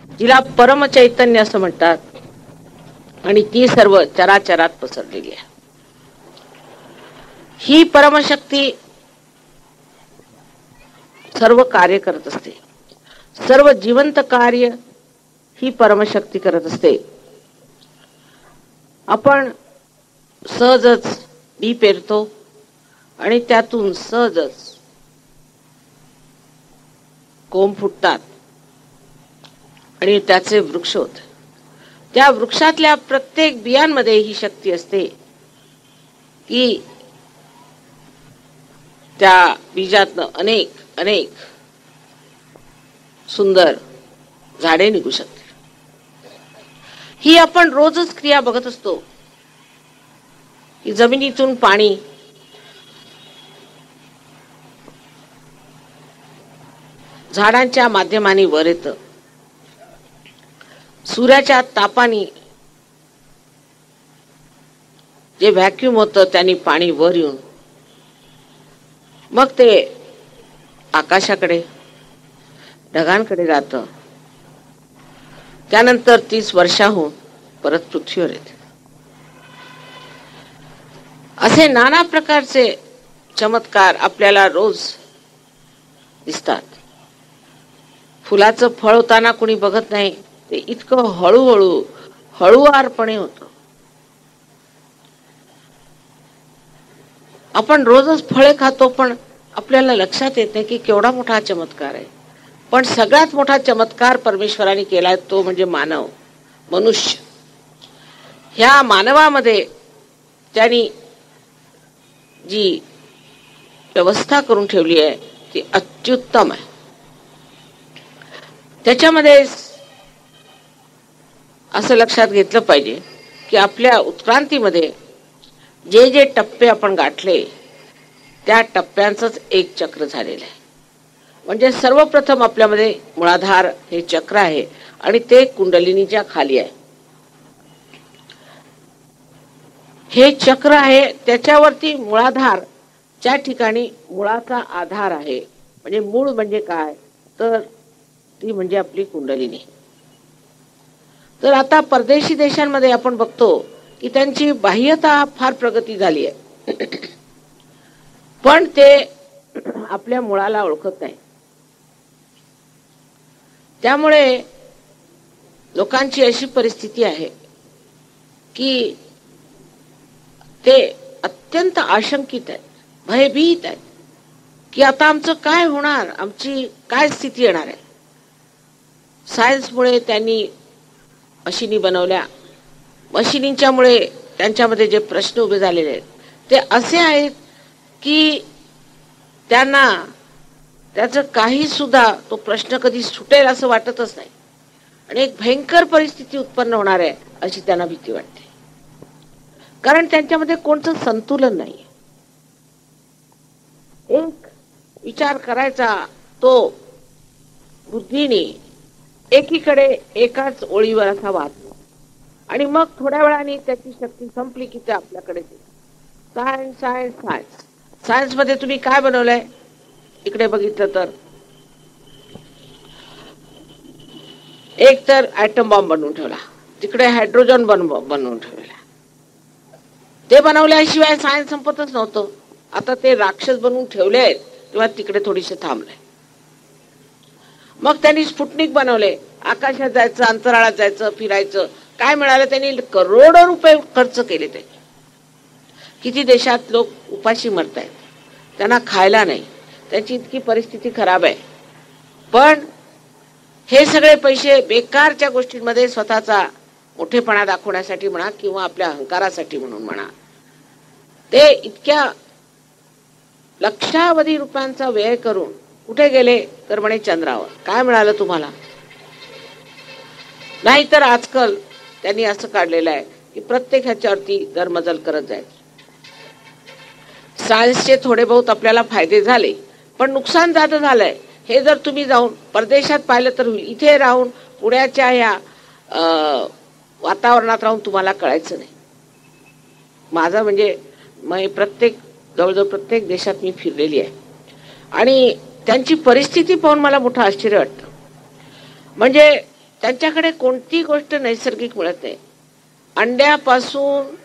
जिला परमचैतन्य असं म्हणतात, आणि ती सर्व चराचरात पसरलेली आहे. ही परमशक्ती सर्व कार्य करत असते. सर्व जिवंत कार्य ही परमशक्ती करत असते. आपण सहजच बी पेरतो आणि त्यातून सहजच कोंब फुटतात आणि त्याचे वृक्ष होते. त्या वृक्षातल्या प्रत्येक बियांमध्ये ही शक्ती असते की त्या बीजातनं अनेक अनेक सुंदर झाडे निघू शकते. ही आपण रोजच क्रिया बघत असतो की जमिनीतून पाणी झाडांच्या माध्यमाने वर येतं. सूर्याच्या तापाने जे व्हॅक्यूम होतं त्यांनी पाणी वर येऊन मग ते आकाशाकडे ढगांकडे जातं. त्यानंतर 30 वर्षाहून परत पृथ्वीवर येते. असे नाना प्रकारचे चमत्कार आपल्याला रोज दिसतात. फुलाचं फळ होताना कुणी बघत नाही, ते इतकं हळूहळू हळुवारपणे होतं. आपण रोजच फळे खातो, पण आपल्याला लक्षात येत नाही की केवढा मोठा चमत्कार आहे. पण सगळ्यात मोठा चमत्कार परमेश्वराने केलाय तो म्हणजे मानव, मनुष्य. ह्या मानवामध्ये त्यांनी जी व्यवस्था करून ठेवली आहे ती अत्युत्तम आहे. त्याच्यामध्ये असं लक्षात घेतलं पाहिजे की आपल्या उत्क्रांतीमध्ये जे जे टप्पे आपण गाठले त्या टप्प्यांचंच एक चक्र झालेलं आहे. म्हणजे सर्वप्रथम आपल्यामध्ये मूळाधार हे चक्र आहे आणि ते कुंडलिनीच्या खाली आहे. हे चक्र आहे, त्याच्यावरती मूळाधार, ज्या ठिकाणी मुळाचा आधार आहे. म्हणजे मूळ म्हणजे काय, तर ती म्हणजे आपली कुंडलिनी. तर आता परदेशी देशांमध्ये आपण बघतो की त्यांची बाह्यता फार प्रगती झाली आहे, पण ते आपल्या मुळाला ओळखत नाही. त्यामुळे लोकांची अशी परिस्थिती आहे की ते अत्यंत आशंकित आहेत, भयभीत आहेत की आता आमचं काय होणार, आमची काय स्थिती येणार आहे. सायन्समुळे त्यांनी मशिनी बनवल्या. मशिनींच्यामुळे त्यांच्यामध्ये जे प्रश्न उभे झालेले आहेत ते असे आहेत की त्यांना त्याचं काही सुद्धा तो प्रश्न कधी सुटेल असं वाटतच नाही आणि एक भयंकर परिस्थिती उत्पन्न होणार आहे अशी त्यांना भीती वाटते. कारण त्यांच्यामध्ये कोणतं संतुलन नाही. एक विचार करायचा तो बुद्धीने एकीकडे एकाच ओळीवर असा वाचतो आणि मग थोड्या वेळाने त्याची शक्ती संपली की ते आपल्याकडे सायन्स सायन्स सायन्स. सायन्स मध्ये तुम्ही काय बनवलंय, इकडे बघितलं तर एक तर ऍटम बॉम्ब बनवून ठेवला, तिकडे हायड्रोजन बनवून ठेवला. ते बनवल्याशिवाय सायन्स संपतच नव्हतं. आता ते राक्षस बनवून ठेवले आहेत तेव्हा तिकडे थोडीसे थांबले. मग त्यांनी स्पुटनिक बनवले, आकाशात जायचं, अंतराळात जायचं, फिरायचं. काय मिळालं, त्यांनी करोडो रुपये खर्च केले. ते किती देशात लोक उपाशी मरतायत, त्यांना खायला नाही, त्यांची इतकी परिस्थिती खराब आहे. पण हे सगळे पैसे बेकारच्या गोष्टींमध्ये स्वतःचा मोठेपणा दाखवण्यासाठी म्हणा किंवा आपल्या अहंकारासाठी म्हणून म्हणा, ते इतक्या लक्षावधी रुपयांचा व्यय करून कुठे गेले तर म्हणे चंद्रावर. काय मिळालं तुम्हाला? नाहीतर आजकाल त्यांनी असं काढलेलं आहे की प्रत्येक ह्याच्यावरती दरमजल करत जायचं. सायन्सचे थोडे बहुत आपल्याला फायदे झाले, पण नुकसान जास्त झालंय. हे जर तुम्ही जाऊन परदेशात पाहिलं तर इथे राहून पुण्याच्या ह्या वातावरणात राहून तुम्हाला कळायचं नाही. माझा म्हणजे जवळजवळ प्रत्येक देशात मी फिरलेली आहे आणि त्यांची परिस्थिती पाहून मला मोठं आश्चर्य वाटतं. म्हणजे त्यांच्याकडे कोणती गोष्ट नैसर्गिक मिळत नाही. अंड्यापासून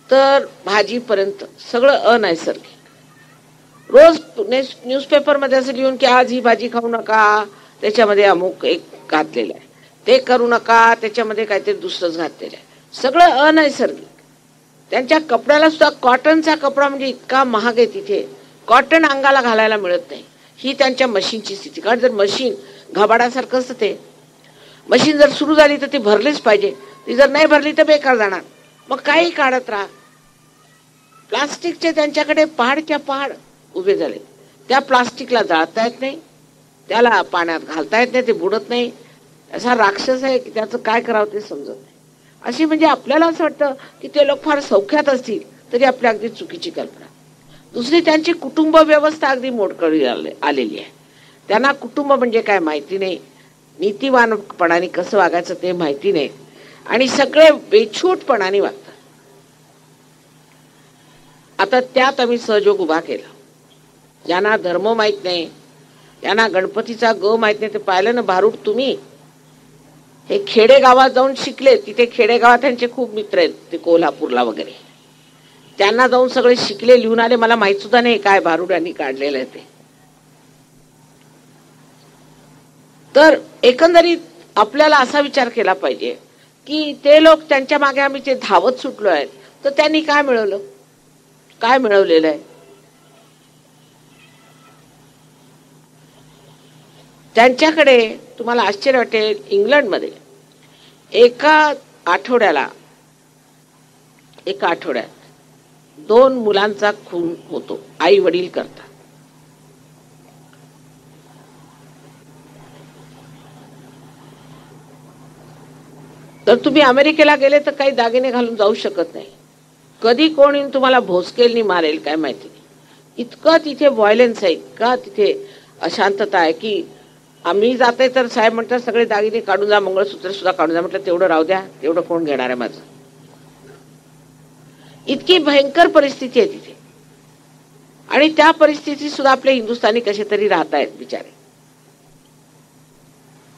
तर भाजीपर्यंत सगळं अनैसर्गिक. रोज न्यूजपेपर मध्ये असं लिहून की आज ही भाजी खाऊ नका, त्याच्यामध्ये अमुक एक घातलेलं आहे, ते करू नका, त्याच्यामध्ये काहीतरी दुसरंच घातलेलं आहे, सगळं अनैसर्गिक. त्यांच्या कपड्याला सुद्धा कॉटनचा कपडा म्हणजे इतका महाग आहे, तिथे कॉटन अंगाला घालायला मिळत नाही. ही त्यांच्या मशीनची स्थिती. कारण जर मशीन घबाडासारखं असतं, ते मशीन जर सुरू झाली तर ती भरलीच पाहिजे, ती जर नाही भरली तर बेकार जाणार. मग काही काढत राहा. प्लास्टिकचे त्यांच्याकडे पहाडच्या पहाड उभे झाले. त्या प्लास्टिकला जाळता येत नाही, त्याला पाण्यात घालता येत नाही, ते बुडत नाही. असा राक्षस आहे की त्याचं काय करावं ते समजत नाही. अशी म्हणजे आपल्याला असं वाटतं की ते लोक फार सौख्यात असतील, तरी आपल्या अगदी चुकीची कल्पना. दुसरी त्यांची कुटुंब व्यवस्था अगदी मोडकळी आलेली आहे. त्यांना कुटुंब म्हणजे काय माहिती नाही, नीतिवानपणाने कसं वागायचं ते माहिती नाही, आणि सगळे बेछूटपणाने वागतात. आता त्यात आम्ही सहयोग उभा केला. ज्यांना धर्म माहित नाही, ज्यांना गणपतीचा ग माहित नाही, ते पाहिलं ना भारूड तुम्ही. हे खेडेगावात जाऊन शिकले, तिथे खेडेगावात त्यांचे खूप मित्र आहेत, ते कोल्हापूरला वगैरे. त्यांना जाऊन सगळे शिकले, लिहून आले. मला माहित सुद्धा नाही काय भारूड यांनी काढलेलं आहे ते. तर एकंदरीत आपल्याला असा विचार केला पाहिजे की ते लोक, त्यांच्या मागे आम्ही जे धावत सुटलो आहेत, तर त्यांनी काय मिळवलं, काय मिळवलेलं आहे. त्यांच्याकडे तुम्हाला आश्चर्य वाटेल, इंग्लंडमध्ये एका आठवड्यात 2 मुलांचा खून होतो, आई वडील करतात. तर तुम्ही अमेरिकेला गेले तर काही दागिने घालून जाऊ शकत नाही. कधी कोण येऊन तुम्हाला भोसकेलनी मारेल काय माहिती नाही. इतकं तिथे व्हायलन्स आहे, इतका तिथे अशांतता आहे की आम्ही जाते तर साहेब म्हणतात सगळे दागिने काढून जा, मंगळसूत्र सुद्धा काढून जा. म्हटलं तेवढं राहू द्या, तेवढं कोण घेणार आहे माझं. इतकी भयंकर परिस्थिती आहे तिथे. आणि त्या परिस्थितीत सुद्धा आपले हिंदुस्थानी कसे तरी राहतायत बिचारे.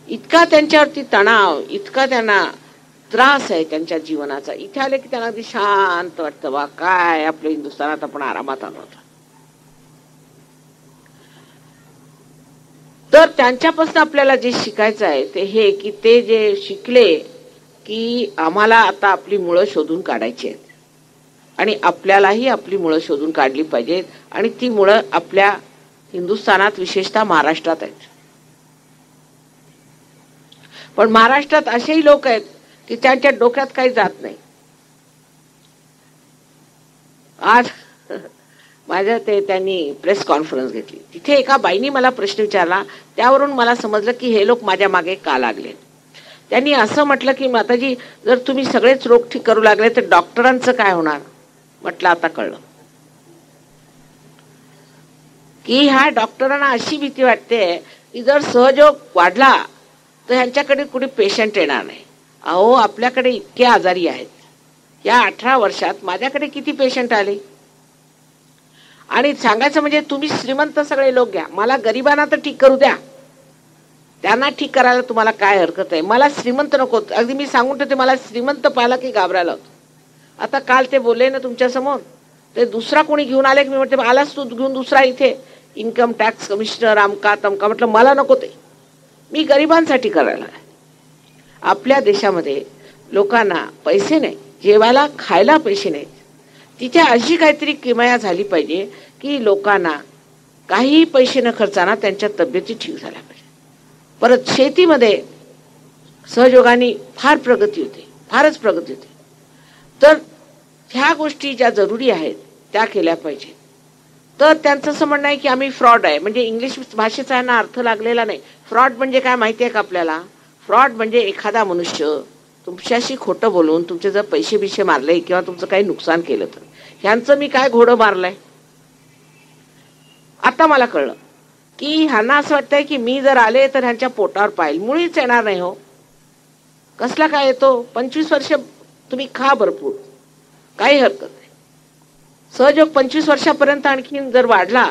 इतका त्यांच्यावरती तणाव, इतका त्यांना त्रास आहे त्यांच्या जीवनाचा. इथे आले की त्यांना अगदी शांत वाटतं, वा काय आपल्या हिंदुस्थानात आपण आरामात आलो होतो. तर त्यांच्यापासून आपल्याला जे शिकायचं आहे ते हे की ते जे शिकले की आम्हाला आता आपली मुळं शोधून काढायची आहेत, आणि आपल्यालाही आपली मुळं शोधून काढली पाहिजेत. आणि ती मुळं आपल्या हिंदुस्थानात, विशेषतः महाराष्ट्रात आहेत. पण महाराष्ट्रात असेही लोक आहेत की त्यांच्या डोक्यात काही जात नाही. आज माझ्या त्यांनी प्रेस कॉन्फरन्स घेतली, तिथे एका बाईनी मला प्रश्न विचारला, त्यावरून मला समजलं की हे लोक माझ्या मागे का लागले. त्यांनी असं म्हटलं की माताजी, जर तुम्ही सगळेच रोग ठीक करू लागले तर डॉक्टरांचं काय होणार. म्हटलं आता कळलं की ह्या डॉक्टरांना अशी भीती वाटते की जर सहयोग वाढला तर ह्यांच्याकडे कुठे पेशंट येणार नाही. अहो, आपल्याकडे इतके आजारी आहेत. या 18 वर्षात माझ्याकडे किती पेशंट आले. आणि सांगायचं म्हणजे तुम्ही श्रीमंत सगळे लोक घ्या, मला गरिबांना तर ठीक करू द्या. त्यांना ठीक करायला तुम्हाला काय हरकत आहे. मला श्रीमंत नको. अगदी मी सांगून ठेवते, मला श्रीमंत पाहिला की घाबरायला होतो. आता काल ते बोलले ना तुमच्या समोर, ते दुसरा कोणी घेऊन आले की मी म्हणते आलाच तू घेऊन दुसरा इथे इन्कम टॅक्स कमिशनर अमका तमका. म्हटलं मला नको, ते मी गरिबांसाठी करायला. आपल्या देशामध्ये लोकांना पैसे नाही, जेवायला खायला पैसे नाहीत. तिथे अशी काहीतरी किमया झाली पाहिजे की लोकांना काही पैसे न खर्चाना त्यांच्या तब्येती ठीक झाल्या पाहिजे. परत शेतीमध्ये सहयोगाने फार प्रगती होते, फारच प्रगती होते. तर ह्या गोष्टी ज्या जरुरी आहेत त्या केल्या पाहिजे. तर त्यांचं असं म्हणणं आहे की आम्ही फ्रॉड आहे. म्हणजे इंग्लिश भाषेचा यांना अर्थ लागलेला नाही. फ्रॉड म्हणजे काय माहिती आहे का आपल्याला. फ्रॉड म्हणजे एखादा मनुष्य तुमच्याशी खोटं बोलून तुमचे जर पैसे बिशे मारले किंवा तुमचं काही नुकसान केलं तर. ह्यांचं मी काय घोडं मारलंय. आता मला कळलं की ह्यांना असं वाटतंय की मी जर आले तर ह्यांच्या पोटावर पाहिल. मुळीच येणार नाही हो. कसला काय येतो. 25 वर्ष तुम्ही खा भरपूर, काही हरकत नाही. सहयोग 25 वर्षापर्यंत आणखीन जर वाढला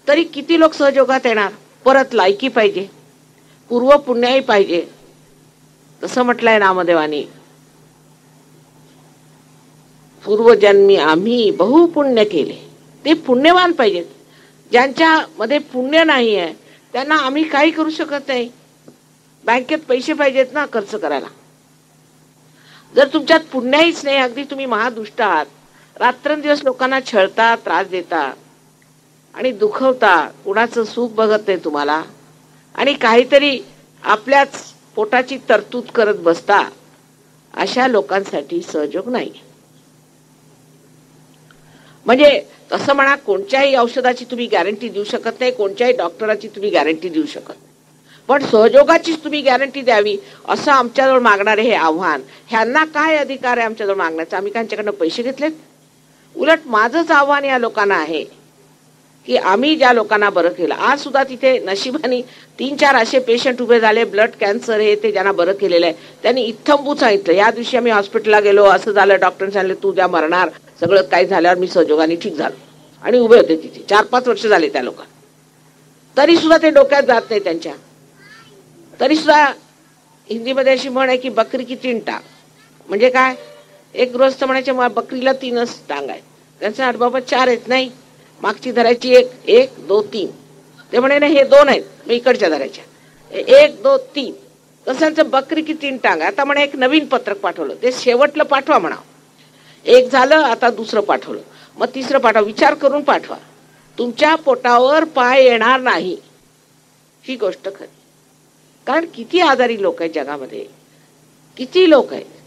तरी किती लोक सहयोगात येणार. परत लायकी पाहिजे, पूर्व पुण्याही पाहिजे. तसं म्हटलंय नामदेवानी, पूर्वजन्मी आम्ही बहु पुण्य केले. ते पुण्यवान पाहिजेत. ज्यांच्या मध्ये पुण्य नाही आहे त्यांना आम्ही काही करू शकत नाही. बँकेत पैसे पाहिजेत ना खर्च करायला. जर तुमच्यात पुण्याहीच नाही, अगदी तुम्ही महादुष्ट आहात, रात्रंदिवस लोकांना छळता, त्रास देता आणि दुखवता, कुणाचं सुख बघत नाही तुम्हाला, आणि काहीतरी आपल्याच पोटाची तरतूद करत बसता, अशा लोकांसाठी सहयोग नाही. म्हणजे तसं म्हणा, कोणत्याही औषधाची तुम्ही गॅरंटी देऊ शकत नाही, कोणत्याही डॉक्टराची तुम्ही गॅरंटी देऊ शकत नाही, पण सहयोगाचीच तुम्ही गॅरंटी द्यावी असं आमच्याजवळ मागणारे हे आव्हान, ह्यांना काय अधिकार आहे आमच्याजवळ मागण्याचा? आम्ही त्यांच्याकडनं पैसे घेतलेत? उलट माझंच आव्हान या लोकांना आहे की आम्ही ज्या लोकांना बरं केलं, आज सुद्धा तिथे नशिबाने 3-4 असे पेशंट उभे झाले, ब्लड कॅन्सर हे ते ज्यांना बरं केलेलं आहे, त्यांनी इत्थंबू सांगितलं, या दिवशी आम्ही हॉस्पिटलला गेलो, असं झालं, डॉक्टर सांगितलं तू द्या मरणार, सगळं काही झाल्यावर मी सहयोगाने ठीक झालो, आणि उभे होते तिथे. 4-5 वर्ष झाले त्या लोकांना, तरी सुद्धा ते डोक्यात जात नाही त्यांच्या. तरी सुद्धा हिंदीमध्ये अशी म्हण आहे की बकरी की 3 टांग. म्हणजे काय? एक गृहस्थ म्हणायचे बकरीला 3च टांग आहेत, त्यांचा बाबा 4 आहेत. नाही, मागची धरायची 1, 2, 3. ते म्हणे ना हे 2 आहेत, मी इकडच्या धरायच्या 1, 2, 3. तसंच बकरी की 3 टांग. आता म्हणे एक नवीन पत्रक पाठवलं, ते शेवटलं पाठवा म्हणा. एक झालं, आता दुसरं पाठवलं, मग तिसरं पाठवा. विचार करून पाठवा, तुमच्या पोटावर पाय येणार नाही, ही गोष्ट खरी. कारण किती आजारी लोक आहेत जगामध्ये, किती लोक आहेत.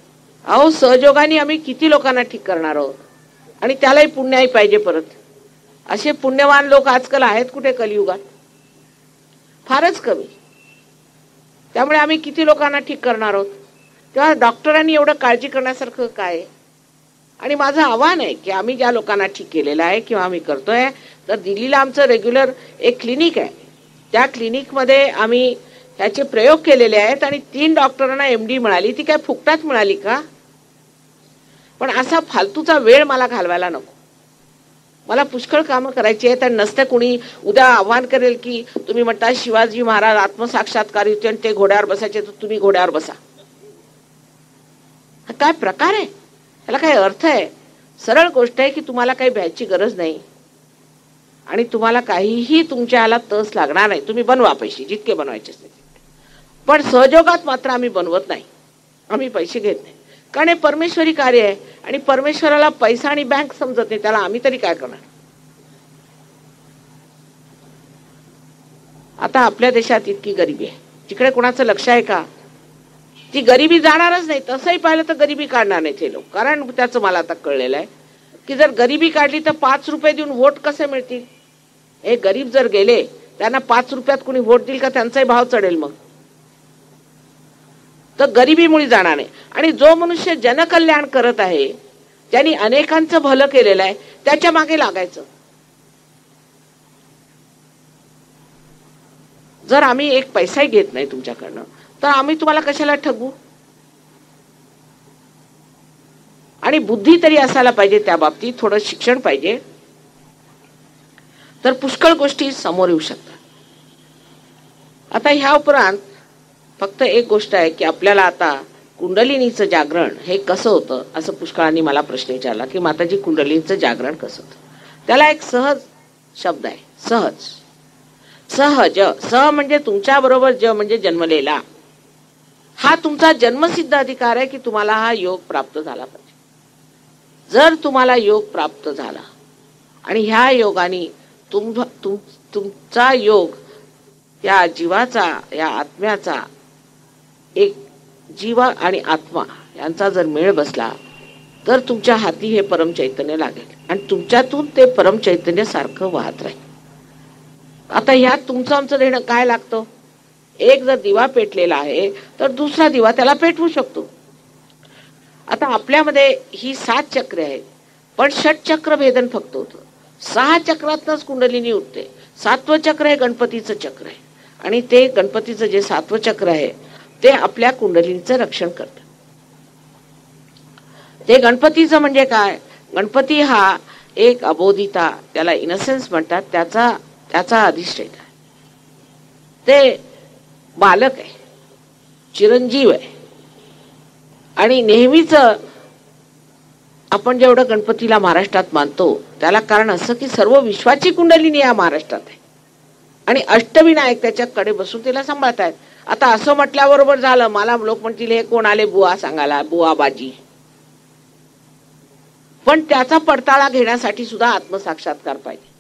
अहो सहयोगाने आम्ही किती लोकांना ठीक करणार आहोत, आणि त्यालाही पुण्याही पाहिजे परत. असे पुण्यवान लोक आजकाल आहेत कुठे कलियुगात? फारच कमी. त्यामुळे आम्ही किती लोकांना ठीक करणार आहोत? तेव्हा डॉक्टरांनी एवढं काळजी करण्यासारखं काय? आणि माझं आव्हान आहे की आम्ही ज्या लोकांना ठीक केलेलं आहे किंवा आम्ही करतोय, तर दिल्लीला आमचं रेग्युलर एक क्लिनिक आहे, त्या क्लिनिकमध्ये आम्ही ह्याचे प्रयोग केलेले आहेत, आणि 3 डॉक्टरांना MD मिळाली. ती काय फुकटात मिळाली का? पण असा फालतूचा वेळ मला घालवायला नको. मला पुष्कळ कामं करायची आहेत, आणि नसतं कुणी उद्या आव्हान करेल की तुम्ही म्हणता शिवाजी महाराज आत्मसाक्षात्कार होते आणि ते घोड्यावर बसायचे, तर तुम्ही घोड्यावर बसा. हा काय प्रकार आहे? याला काय अर्थ आहे? सरळ गोष्ट आहे की तुम्हाला काही भ्यायची गरज नाही, आणि तुम्हाला काहीही तुमच्या याला तस लागणार नाही. तुम्ही बनवा पैसे जितके बनवायचे असते, पण सहयोगात मात्र आम्ही बनवत नाही, आम्ही पैसे घेत नाही. कारण हे परमेश्वरी कार्य आहे, आणि परमेश्वराला पैसा आणि बँक समजत नाही, त्याला आम्ही तरी काय करणार? आता आपल्या देशात इतकी गरिबी आहे, तिकडे कोणाचं लक्ष आहे का? ती गरिबी जाणारच नाही. तसंही पाहिलं तर गरिबी काढणार नाही ते लोक. कारण त्याचं मला आता कळलेलं आहे की जर गरिबी काढली तर 5 रुपये देऊन वोट कसे मिळतील? हे गरीब जर गेले, त्यांना 5 रुपयात कोणी वोट देईल का? त्यांचाही भाव चढेल मग. तर गरिबीमुळे जाणार नाही. आणि जो मनुष्य जनकल्याण करत आहे, ज्यांनी अनेकांचं भलं केलेलं आहे, त्याच्या मागे लागायचं. जर आम्ही एक पैसाही घेत नाही तुमच्याकडनं, तर आम्ही तुम्हाला कशाला ठगू? आणि बुद्धी तरी असायला पाहिजे त्या बाबतीत, थोडं शिक्षण पाहिजे, तर पुष्कळ गोष्टी समोर येऊ शकतात. आता ह्या उपरांत फक्त एक गोष्ट आहे की आपल्याला आता कुंडलिनीचं जागरण हे कसं होतं, असं पुष्कळांनी मला प्रश्न विचारला की माताजी कुंडलिनीचं जागरण कसं होतं. त्याला एक सहज शब्द आहे, सहज. सहज, सह म्हणजे तुमच्या बरोबर, ज म्हणजे जन्मलेला. हा तुमचा जन्मसिद्ध अधिकार आहे की तुम्हाला हा योग प्राप्त झाला पाहिजे. जर तुम्हाला योग प्राप्त झाला, आणि ह्या योगाने तुमचा योग या जीवाचा, या आत्म्याचा, एक जीव आणि आत्मा यांचा जर मेळ बसला, तर तुमच्या हाती हे परमचैतन्य लागेल, आणि तुमच्यातून ते परमचैतन्य सारखं वाहत राहील. आता ह्यात तुमचं आमचं देणं काय लागतं? एक जर दिवा पेटलेला आहे, तर दुसरा दिवा त्याला पेटवू शकतो. आता आपल्यामध्ये ही 7 चक्र आहेत, पण 6 चक्र भेदन फक्त होतं. 6 चक्रातनच कुंडलिनी उठते. 7वं चक्र हे गणपतीचं चक्र आहे, आणि ते गणपतीचं जे 7वं चक्र आहे ते आपल्या कुंडलिनीचं रक्षण करतं. ते गणपतीचं म्हणजे काय? गणपती हा एक अबोधिता, त्याला इनसेन्स म्हणतात, त्याचा अधिष्ठाता आहे. ते बालक आहे, चिरंजीव आहे, आणि नेहमीच आपण जेवढं गणपतीला महाराष्ट्रात मानतो त्याला कारण असं की सर्व विश्वाची कुंडलिनी या महाराष्ट्रात आहे आणि अष्टविनायक त्याच्याकडे बसून तिला सांभाळतायत. आता असं म्हटल्याबरोबर झालं, मला लोक म्हणतील हे कोण आले बुवा सांगायला, बुवा बाजी. पण त्याचा पडताळा घेण्यासाठी सुद्धा आत्मसाक्षात्कार पाहिजे.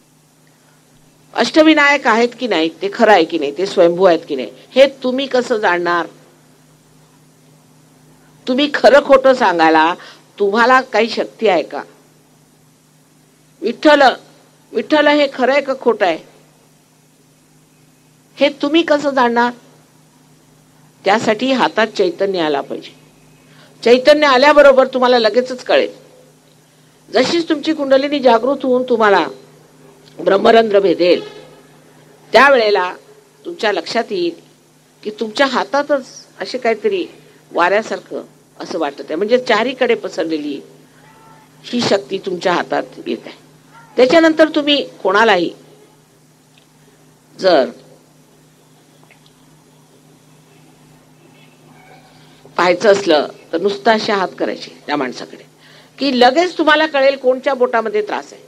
अष्टविनायक आहेत की नाही, ते खरं आहे की नाही, ते स्वयंभू आहेत की नाही, हे तुम्ही कसं जाणणार? तुम्ही खरं खोटं सांगायला तुम्हाला काही शक्ती आहे का? विठ्ठल हे खरं आहे का खोटं आहे हे तुम्ही कसं जाणणार? त्यासाठी हातात चैतन्य आला पाहिजे. चैतन्य आल्याबरोबर तुम्हाला लगेचच कळेल. जशीच तुमची कुंडलिनी जागृत होऊन तुम्हाला ब्रह्मरंध्र भेदेल त्यावेळेला तुमच्या लक्षात येईल की तुमच्या हातातच असे काहीतरी वाऱ्यासारखं असं वाटत आहे, म्हणजे चारीकडे पसरलेली ही शक्ती तुमच्या हातात येत आहे. त्याच्यानंतर तुम्ही कोणालाही जर पाहायचं असलं तर नुसतं असे हात करायचे त्या माणसाकडे की लगेच तुम्हाला कळेल कोणत्या बोटामध्ये त्रास आहे.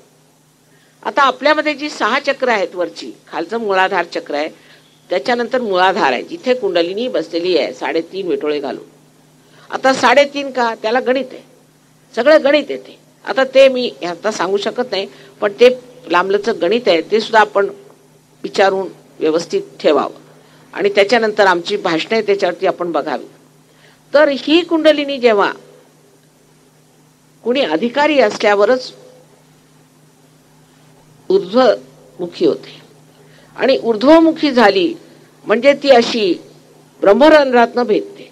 आता आपल्यामध्ये जी 6 चक्र आहेत, वरची खालचं मूळाधार चक्र आहे, त्याच्यानंतर मूळाधार आहे जिथे कुंडलिनी बसलेली आहे 3.5 वेटोळे घालून. आता 3.5 का? त्याला गणित आहे, सगळं गणित येते. आता ते मी आता सांगू शकत नाही, पण ते लांबलचं गणित आहे, ते सुद्धा आपण विचारून व्यवस्थित ठेवावं आणि त्याच्यानंतर आमची भाषणं आहे त्याच्यावरती आपण बघावी. तर ही कुंडलिनी जेव्हा कुणी अधिकारी असल्यावरच ऊर्ध्वमुखी होते आणि ऊर्ध्वमुखी झाली म्हणजे ती अशी ब्रह्मरंध्रातनं भेदते.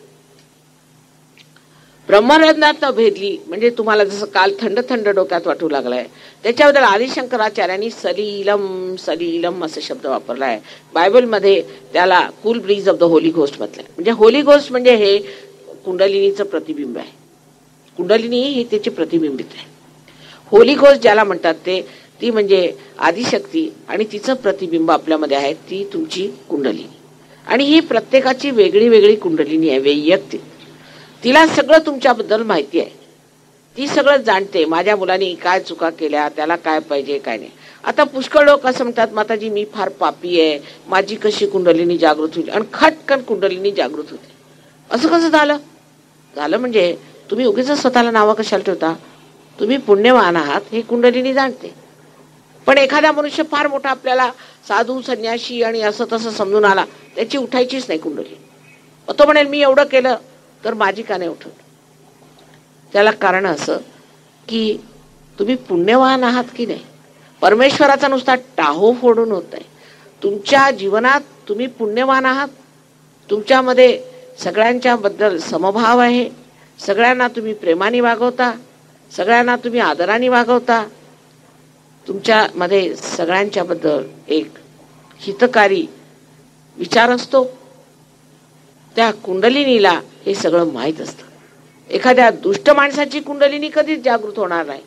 ब्रह्मरंध्रातनं भेदली म्हणजे तुम्हाला जसं काल थंड थंड डोक्यात वाटू लागलाय, त्याच्याबद्दल आदिशंकराचार्यांनी सलीलम सलीलम असा शब्द वापरला आहे. बायबलमध्ये त्याला cool bridge of the Holy ghost म्हटलंय. म्हणजे होली घोस्ट म्हणजे हे कुंडलिनीचं प्रतिबिंब आहे. कुंडलिनी ही त्याची प्रतिबिंबित आहे. होली घोस्ट ज्याला म्हणतात ती म्हणजे आदिशक्ती आणि तिचं प्रतिबिंब आपल्यामध्ये आहे, ती तुमची कुंडलिनी. आणि ही प्रत्येकाची वेगळी वेगळी कुंडलिनी आहे, वैयक्तिक. तिला सगळं तुमच्याबद्दल माहिती आहे, ती सगळं जाणते. माझ्या मुलांनी काय चुका केल्या, त्याला काय पाहिजे काय नाही. आता पुष्कळ लोक असं म्हणतात, माताजी मी फार पापी आहे, माझी कशी कुंडलिनी जागृत होईल, आणि खटकन कुंडलिनी जागृत होते. असं कसं झालं? म्हणजे तुम्ही उगीच स्वतःला नावं कशाला ठेवता? तुम्ही पुण्यवान आहात हे कुंडलिनी जाणते. पण एखादा मनुष्य फार मोठा आपल्याला साधू संन्यासी आणि असं तसं समजून आला, त्याची उठायचीच नाही कुंडली. तो म्हणेल मी एवढं केलं तर माझी का नाही उठत? त्याला कारण असं की तुम्ही पुण्यवान आहात की नाही. परमेश्वराचा नुसता टाहो फोडून होत आहे. तुमच्या जीवनात तुम्ही पुण्यवान आहात, तुमच्यामध्ये सगळ्यांच्या बद्दल समभाव आहे, सगळ्यांना तुम्ही प्रेमाने वागवता, सगळ्यांना तुम्ही आदराने वागवता, तुमच्यामध्ये सगळ्यांच्या बद्दल एक हितकारी विचार असतो. त्या कुंडलिनीला हे सगळं माहीत असतं. एखाद्या दुष्ट माणसाची कुंडलिनी कधीच जागृत होणार नाही,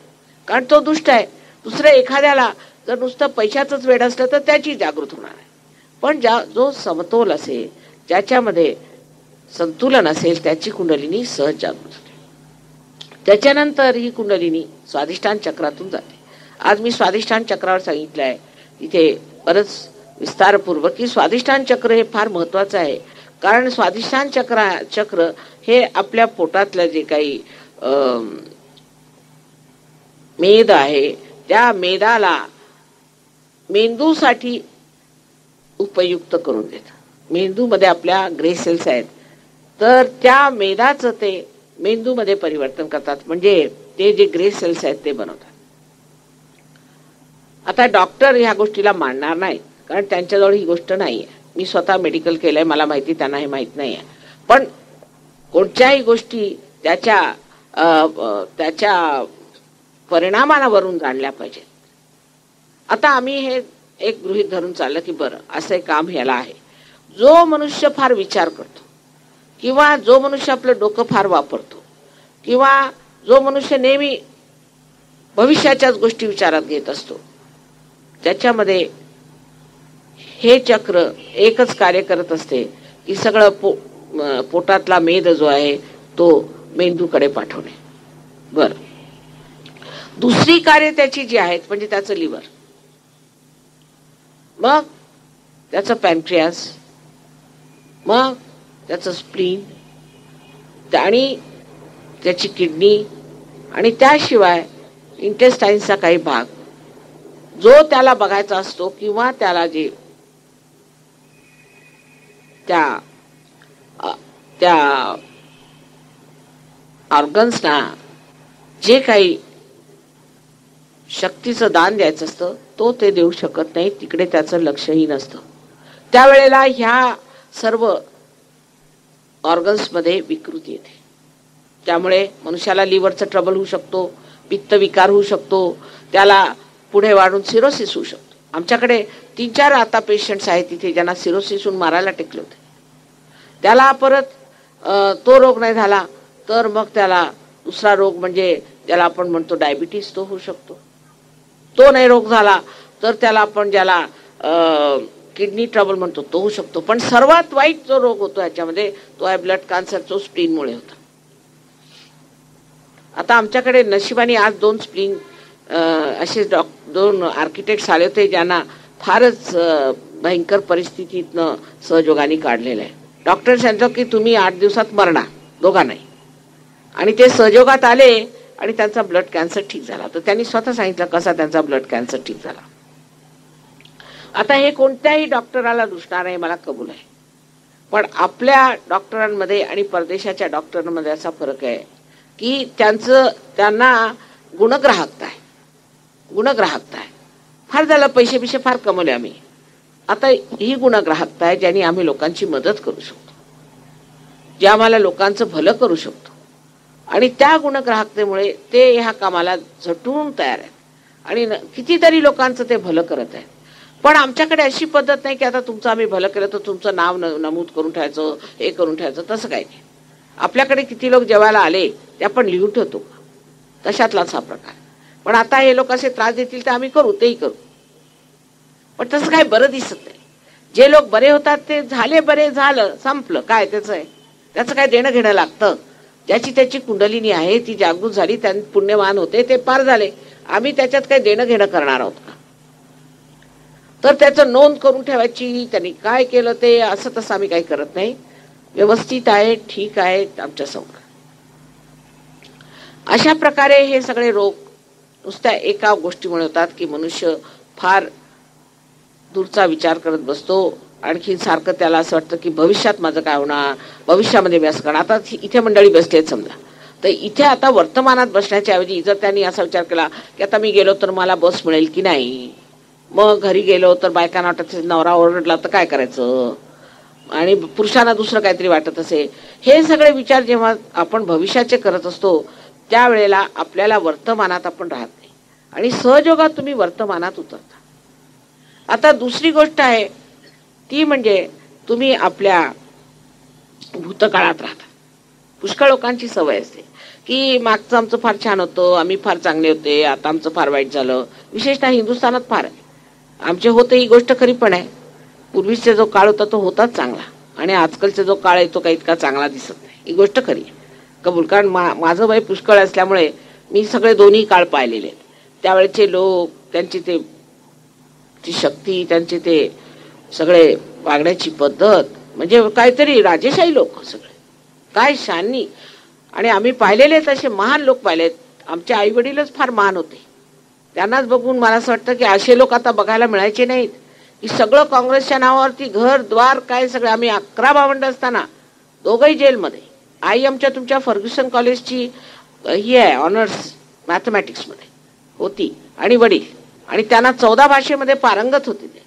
कारण तो दुष्ट आहे. दुसऱ्या एखाद्याला जर नुसतं पैशाचंच वेड असलं तर त्याची जागृत होणार आहे. पण जो समतोल असेल, ज्याच्यामध्ये संतुलन असेल, त्याची कुंडलिनी सहज जागृत होते. त्याच्यानंतर ही कुंडलिनी स्वाधिष्ठान चक्रातून जाते. आज मी स्वाधिष्ठान चक्रावर सांगितलं आहे तिथे बरंच विस्तारपूर्वक की स्वाधिष्ठान चक्र हे फार महत्वाचं आहे. कारण स्वाधिष्ठान चक्र हे आपल्या पोटातलं जे काही मेद आहे, त्या मेदाला मेंदूसाठी उपयुक्त करून देतं. मेंदूमध्ये आपल्या ग्रे सेल्स आहेत, तर त्या मेदाचं ते मेंदूमध्ये परिवर्तन करतात, म्हणजे ते जे ग्रे सेल्स आहेत ते बनवतात. आता डॉक्टर ह्या गोष्टीला मानणार नाही, कारण त्यांच्याजवळ ही गोष्ट नाही आहे. मी स्वतः मेडिकल केलंय, मला माहिती, त्यांना हे माहित नाही आहे. पण कोणत्याही गोष्टी त्याच्या परिणामावरून जाणल्या पाहिजेत. आता आम्ही हे एक गृहीत धरून चाललं की बरं असं एक काम ह्याला आहे. जो मनुष्य फार विचार करतो, किंवा जो मनुष्य आपलं डोकं फार वापरतो, किंवा जो मनुष्य नेहमी भविष्याच्याच गोष्टी विचारात घेत असतो, त्याच्यामध्ये हे चक्र एकच कार्य करत असते की सगळं पोटातला मेद जो आहे तो मेंदूकडे पाठवणे. बर, दुसरी कार्य त्याची जी आहेत म्हणजे त्याचं लिव्हर, मग त्याचं पॅनक्रियास, मग त्याचं स्प्लीन आणि त्याची किडनी, आणि त्याशिवाय इंटेस्टाईनचा काही भाग जो त्याला बघायचा असतो, किंवा त्याला जे त्या ऑर्गन्सना जे काही शक्तीचं दान द्यायचं असतं तो ते देऊ शकत नाही, तिकडे त्याचं लक्षही नसतं. त्यावेळेला ह्या सर्व ऑर्गन्स मध्ये विकृती येते. त्यामुळे मनुष्याला लिव्हरचा ट्रबल होऊ शकतो, पित्त विकार होऊ शकतो, त्याला पुढे वाढून सिरोसिस होऊ शकतो. आमच्याकडे 3-4 आता पेशंट्स आहेत तिथे ज्यांना सिरोसिस होऊन मारायला टेकले होते. त्याला परत तो रोग नाही झाला तर मग त्याला दुसरा रोग म्हणजे ज्याला आपण म्हणतो डायबिटीस तो होऊ शकतो. तो नाही रोग झाला तर त्याला आपण ज्याला किडनी ट्रबल म्हणतो तो होऊ शकतो. पण सर्वात वाईट जो रोग होतो ह्याच्यामध्ये तो आहे ब्लड कॅन्सर, जो स्प्लीनमुळे होता. आता आमच्याकडे नशिबाने आज 2 स्प्लीन असे 2 आर्किटेक्ट्स आले होते ज्यांना फारच भयंकर परिस्थितीतनं सहयोगाने काढलेलं आहे. डॉक्टर सांगतो की तुम्ही 8 दिवसात मरणार दोघांनाही, आणि ते सहयोगात आले आणि त्यांचा ब्लड कॅन्सर ठीक झाला. तर त्यांनी स्वतः सांगितलं कसा त्यांचा ब्लड कॅन्सर ठीक झाला. आता हे कोणत्याही डॉक्टराला दुसणार आहे, मला कबूल आहे, पण आपल्या डॉक्टरांमध्ये आणि परदेशाच्या डॉक्टरांमध्ये असा फरक आहे की त्यांना गुणग्राहकता आहे. गुणग्राहकता आहे. फार झालं, पैसे फार कमवले आम्ही, आता ही गुणग्राहकता आहे ज्यांनी आम्ही लोकांची मदत करू शकतो, जे आम्हाला लोकांचं भलं करू शकतो, आणि त्या गुणग्राहकतेमुळे ते ह्या कामाला झटून तयार आहेत आणि कितीतरी लोकांचं ते भलं करत आहेत. पण आमच्याकडे अशी पद्धत नाही की आता तुमचं आम्ही भलं केलं तर तुमचं नाव नमूद करून ठेवायचं, हे करून ठेवायचं, तसं काही नाही. आपल्याकडे किती लोक जेवायला आले ते आपण लिहून ठेवतो, तशातलाच हा प्रकार. पण आता हे लोक असे त्रास देतील तर आम्ही करू, तेही करू, पण तसं काही बरं दिसत नाही. जे लोक बरे होतात ते झाले, बरे झालं, संपलं, काय त्याचं काय देणं घेणं लागतं. ज्याची त्याची कुंडलिनी आहे ती जागृत झाली, त्यांनी पुण्यवान होते, ते पार झाले. आम्ही त्याच्यात काही देणं घेणं करणार आहोत का? तर त्याचं नोंद करून ठेवायची, त्यांनी काय केलं ते, असं तसं आम्ही काही करत नाही. व्यवस्थित आहे, ठीक आहे आमच्या समोर. अशा प्रकारे हे सगळे रोग नुसत्या एका गोष्टीमुळे होतात की मनुष्य फार दूरचा विचार करत बसतो. आणखी सारखं त्याला असं वाटतं की भविष्यात माझं काय होणार, भविष्यामध्ये मी असं करणार. आता इथे मंडळी बसली आहेत समजा, तर इथे आता वर्तमानात बसण्याच्या ऐवजी जर त्यांनी असा विचार केला की आता मी गेलो तर मला बस मिळेल की नाही, मग घरी गेलो तर बायकांना वाटत नवरा ओरडला तर काय करायचं, आणि पुरुषांना दुसरं काहीतरी वाटत असे, हे सगळे विचार जेव्हा आपण भविष्याचे करत असतो त्यावेळेला आपल्याला वर्तमानात आपण राहत नाही आणि सहयोगात तुम्ही वर्तमानात उतरता. आता दुसरी गोष्ट आहे ती म्हणजे तुम्ही आपल्या भूतकाळात राहता. पुष्कळ लोकांची सवय असते की मागचं आमचं फार छान होतं, आम्ही फार चांगले होते, आता आमचं फार वाईट झालं. विशेषतः हिंदुस्थानात फार आहे. आमचे होते ही गोष्ट खरी पण आहे. पूर्वीचा जो काळ होता तो होताच चांगला, आणि आजकालचा जो काळ आहे तो काही इतका चांगला दिसत नाही, ही गोष्ट खरी आहे, कबूल. कारण माझं वय पुष्कळ असल्यामुळे मी सगळे दोन्ही काळ पाहिलेले आहेत. त्यावेळेचे लोक, त्यांची ती शक्ती, त्यांचे ते सगळे वागण्याची पद्धत, म्हणजे काहीतरी राजेशाही लोक सगळे, काय शानी. आणि आम्ही पाहिलेले तसे महान लोक पाहिलेत. आमचे आई वडीलच फार महान होते. त्यांनाच बघून मला असं वाटतं की असे लोक आता बघायला मिळायचे नाहीत, की सगळं काँग्रेसच्या नावावरती घर द्वार काय सगळं. आम्ही 11 भावंड असताना दोघंही जेलमध्ये. आई आमच्या तुमच्या फर्ग्युसन कॉलेजची ही आहे, ऑनर्स मॅथमॅटिक्स मध्ये होती, आणि वडील, आणि त्यांना 14 भाषेमध्ये पारंगत होते ते.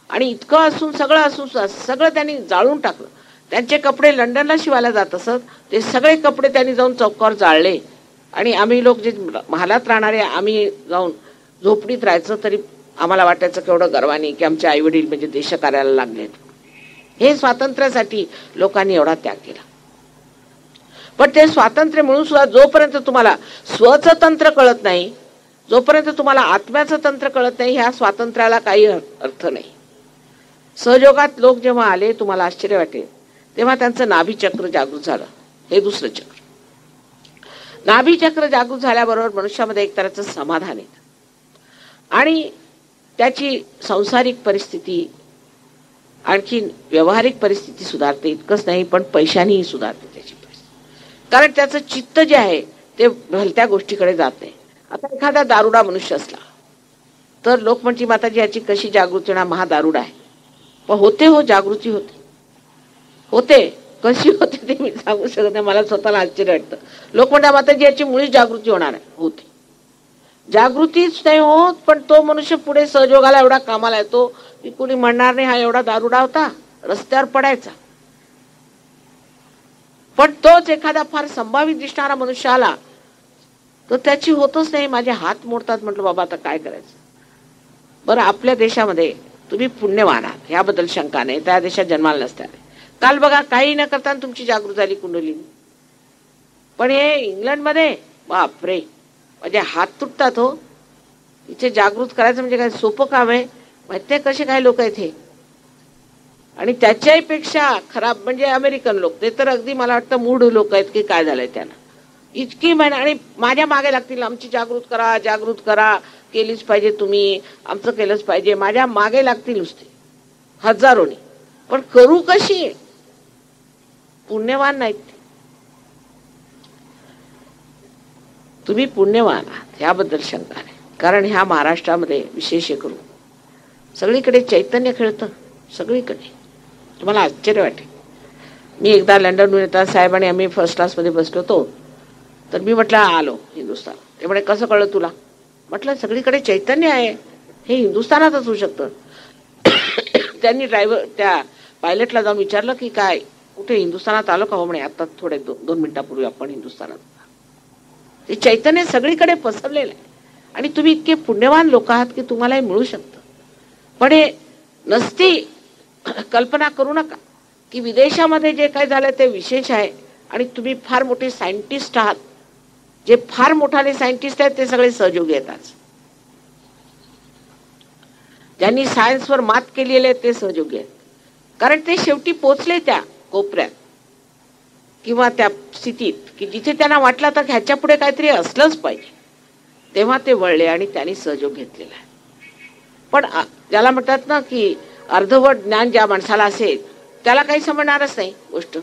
आणि इतकं असून सगळं त्यांनी जाळून टाकलं. त्यांचे कपडे लंडनला शिवायला जात असत, ते सगळे कपडे त्यांनी जाऊन चौकावर जाळले. आणि आम्ही लोक जे महालात राहणारे, आम्ही जाऊन झोपडीत राहायचं, तरी आम्हाला वाटायचं केवढं गर्वाने की आमचे आई वडील म्हणजे देशकार्याला लागलेत. हे स्वातंत्र्यासाठी लोकांनी एवढा त्याग केला. पण ते स्वातंत्र्य मिळून सुद्धा जोपर्यंत तुम्हाला स्वचं तंत्र कळत नाही, जोपर्यंत तुम्हाला आत्म्याचं तंत्र कळत नाही, ह्या स्वातंत्र्याला काही अर्थ नाही. सहयोगात लोक जेव्हा आले, तुम्हाला आश्चर्य वाटेल, तेव्हा त्यांचं नाभी चक्र जागृत झालं. हे दुसरं चक्र. नाभीचक्र जागृत झाल्याबरोबर मनुष्यामध्ये एक तऱ्हेचं समाधान येतं आणि त्याची सांसारिक परिस्थिती, आणखी व्यावहारिक परिस्थिती सुधारते. इतकंच नाही पण पैशानीही सुधारते त्याची परिस्थिती, कारण त्याचं चित्त जे आहे ते भलत्या गोष्टीकडे जात नाही. आता एखादा दारुडा मनुष्य असला तर लोक म्हणतील माताजी याची कशी जागृती होणार, महादारुडा आहे. पण होते हो, जागृती होते. कशी होते ते मी सांगू शकत नाही, मला स्वतःला आश्चर्य वाटतं. लोक म्हणतात माताजी याची मुळीच जागृती होणार आहे. होते, जागृतीच नाही होत, पण तो मनुष्य पुढे सहयोगाला एवढा कामाला येतो की कुणी म्हणणार नाही हा एवढा दारुडा होता, रस्त्यावर पडायचा. पण तोच एखादा फार संभावित दिसणारा मनुष्य आला तर त्याची होतच नाही. माझे हात मोडतात. म्हटलं बाबा आता काय करायचं. बरं, आपल्या देशामध्ये तुम्ही पुण्यवान आहात याबद्दल शंका नाही, त्या देशात जन्माला नसते आले. काल बघा काही न करताना तुमची जागृत झाली कुंडलिनी. पण हे इंग्लंडमध्ये बापरे, म्हणजे हात तुटतात हो. इथे जागृत करायचं म्हणजे काय सोपं काम आहे माहितीये, कसे काय लोक आहेत हे. आणि त्याच्याही पेक्षा खराब म्हणजे अमेरिकन लोक, ते तर अगदी मला वाटतं मूढ लोक आहेत की काय झालंय त्यांना. इतकी आणि माझ्या मागे लागतील, आमची जागृत करा, केलीच पाहिजे तुम्ही, आमचं केलंच पाहिजे, माझ्या मागे लागतील नुसते हजारोनी. पण करू कशी, पुण्यवान नाहीत. तुम्ही पुण्यवान आहात याबद्दल शंका नाही, कारण ह्या महाराष्ट्रामध्ये विशेष करून सगळीकडे चैतन्य खेळतं, सगळीकडे. तुम्हाला आश्चर्य वाटेल. मी एकदा लंडनहून येता साहेब आणि आम्ही फर्स्ट क्लासमध्ये बसलो होतो, तर मी म्हटलं आलो हिंदुस्थान. ते म्हणे कसं कळलं तुला. म्हटलं सगळीकडे चैतन्य आहे, हे हिंदुस्थानातच होऊ शकतं. त्यांनी ड्रायव्हर त्या पायलटला जाऊन विचारलं की काय कुठे हिंदुस्थानात आलो का. हो म्हणे आता थोडे 2 मिनिटापूर्वी आपण हिंदुस्थानात. ते चैतन्य सगळीकडे पसरलेलं आहे आणि तुम्ही इतके पुण्यवान लोक आहात की तुम्हाला हे मिळू शकतं. पण हे नसती कल्पना करू नका की विदेशामध्ये जे काय झालं ते विशेष आहे आणि तुम्ही फार मोठे सायंटिस्ट आहात. जे फार मोठाले सायंटिस्ट आहेत ते सगळे सहयोगी येतात. ज्यांनी सायन्सवर मात केलेले आहेत ते सहयोगी आहेत, कारण ते शेवटी पोचले त्या कोपऱ्यात किंवा त्या स्थितीत की जिथे त्यांना वाटलं तर ह्याच्या पुढे काहीतरी असलंच पाहिजे. तेव्हा ते वळले आणि त्यांनी सहयोग घेतलेला आहे. पण ज्याला म्हणतात ना की अर्धवट ज्ञान ज्या माणसाला असेल त्याला काही समजणारच नाही गोष्ट.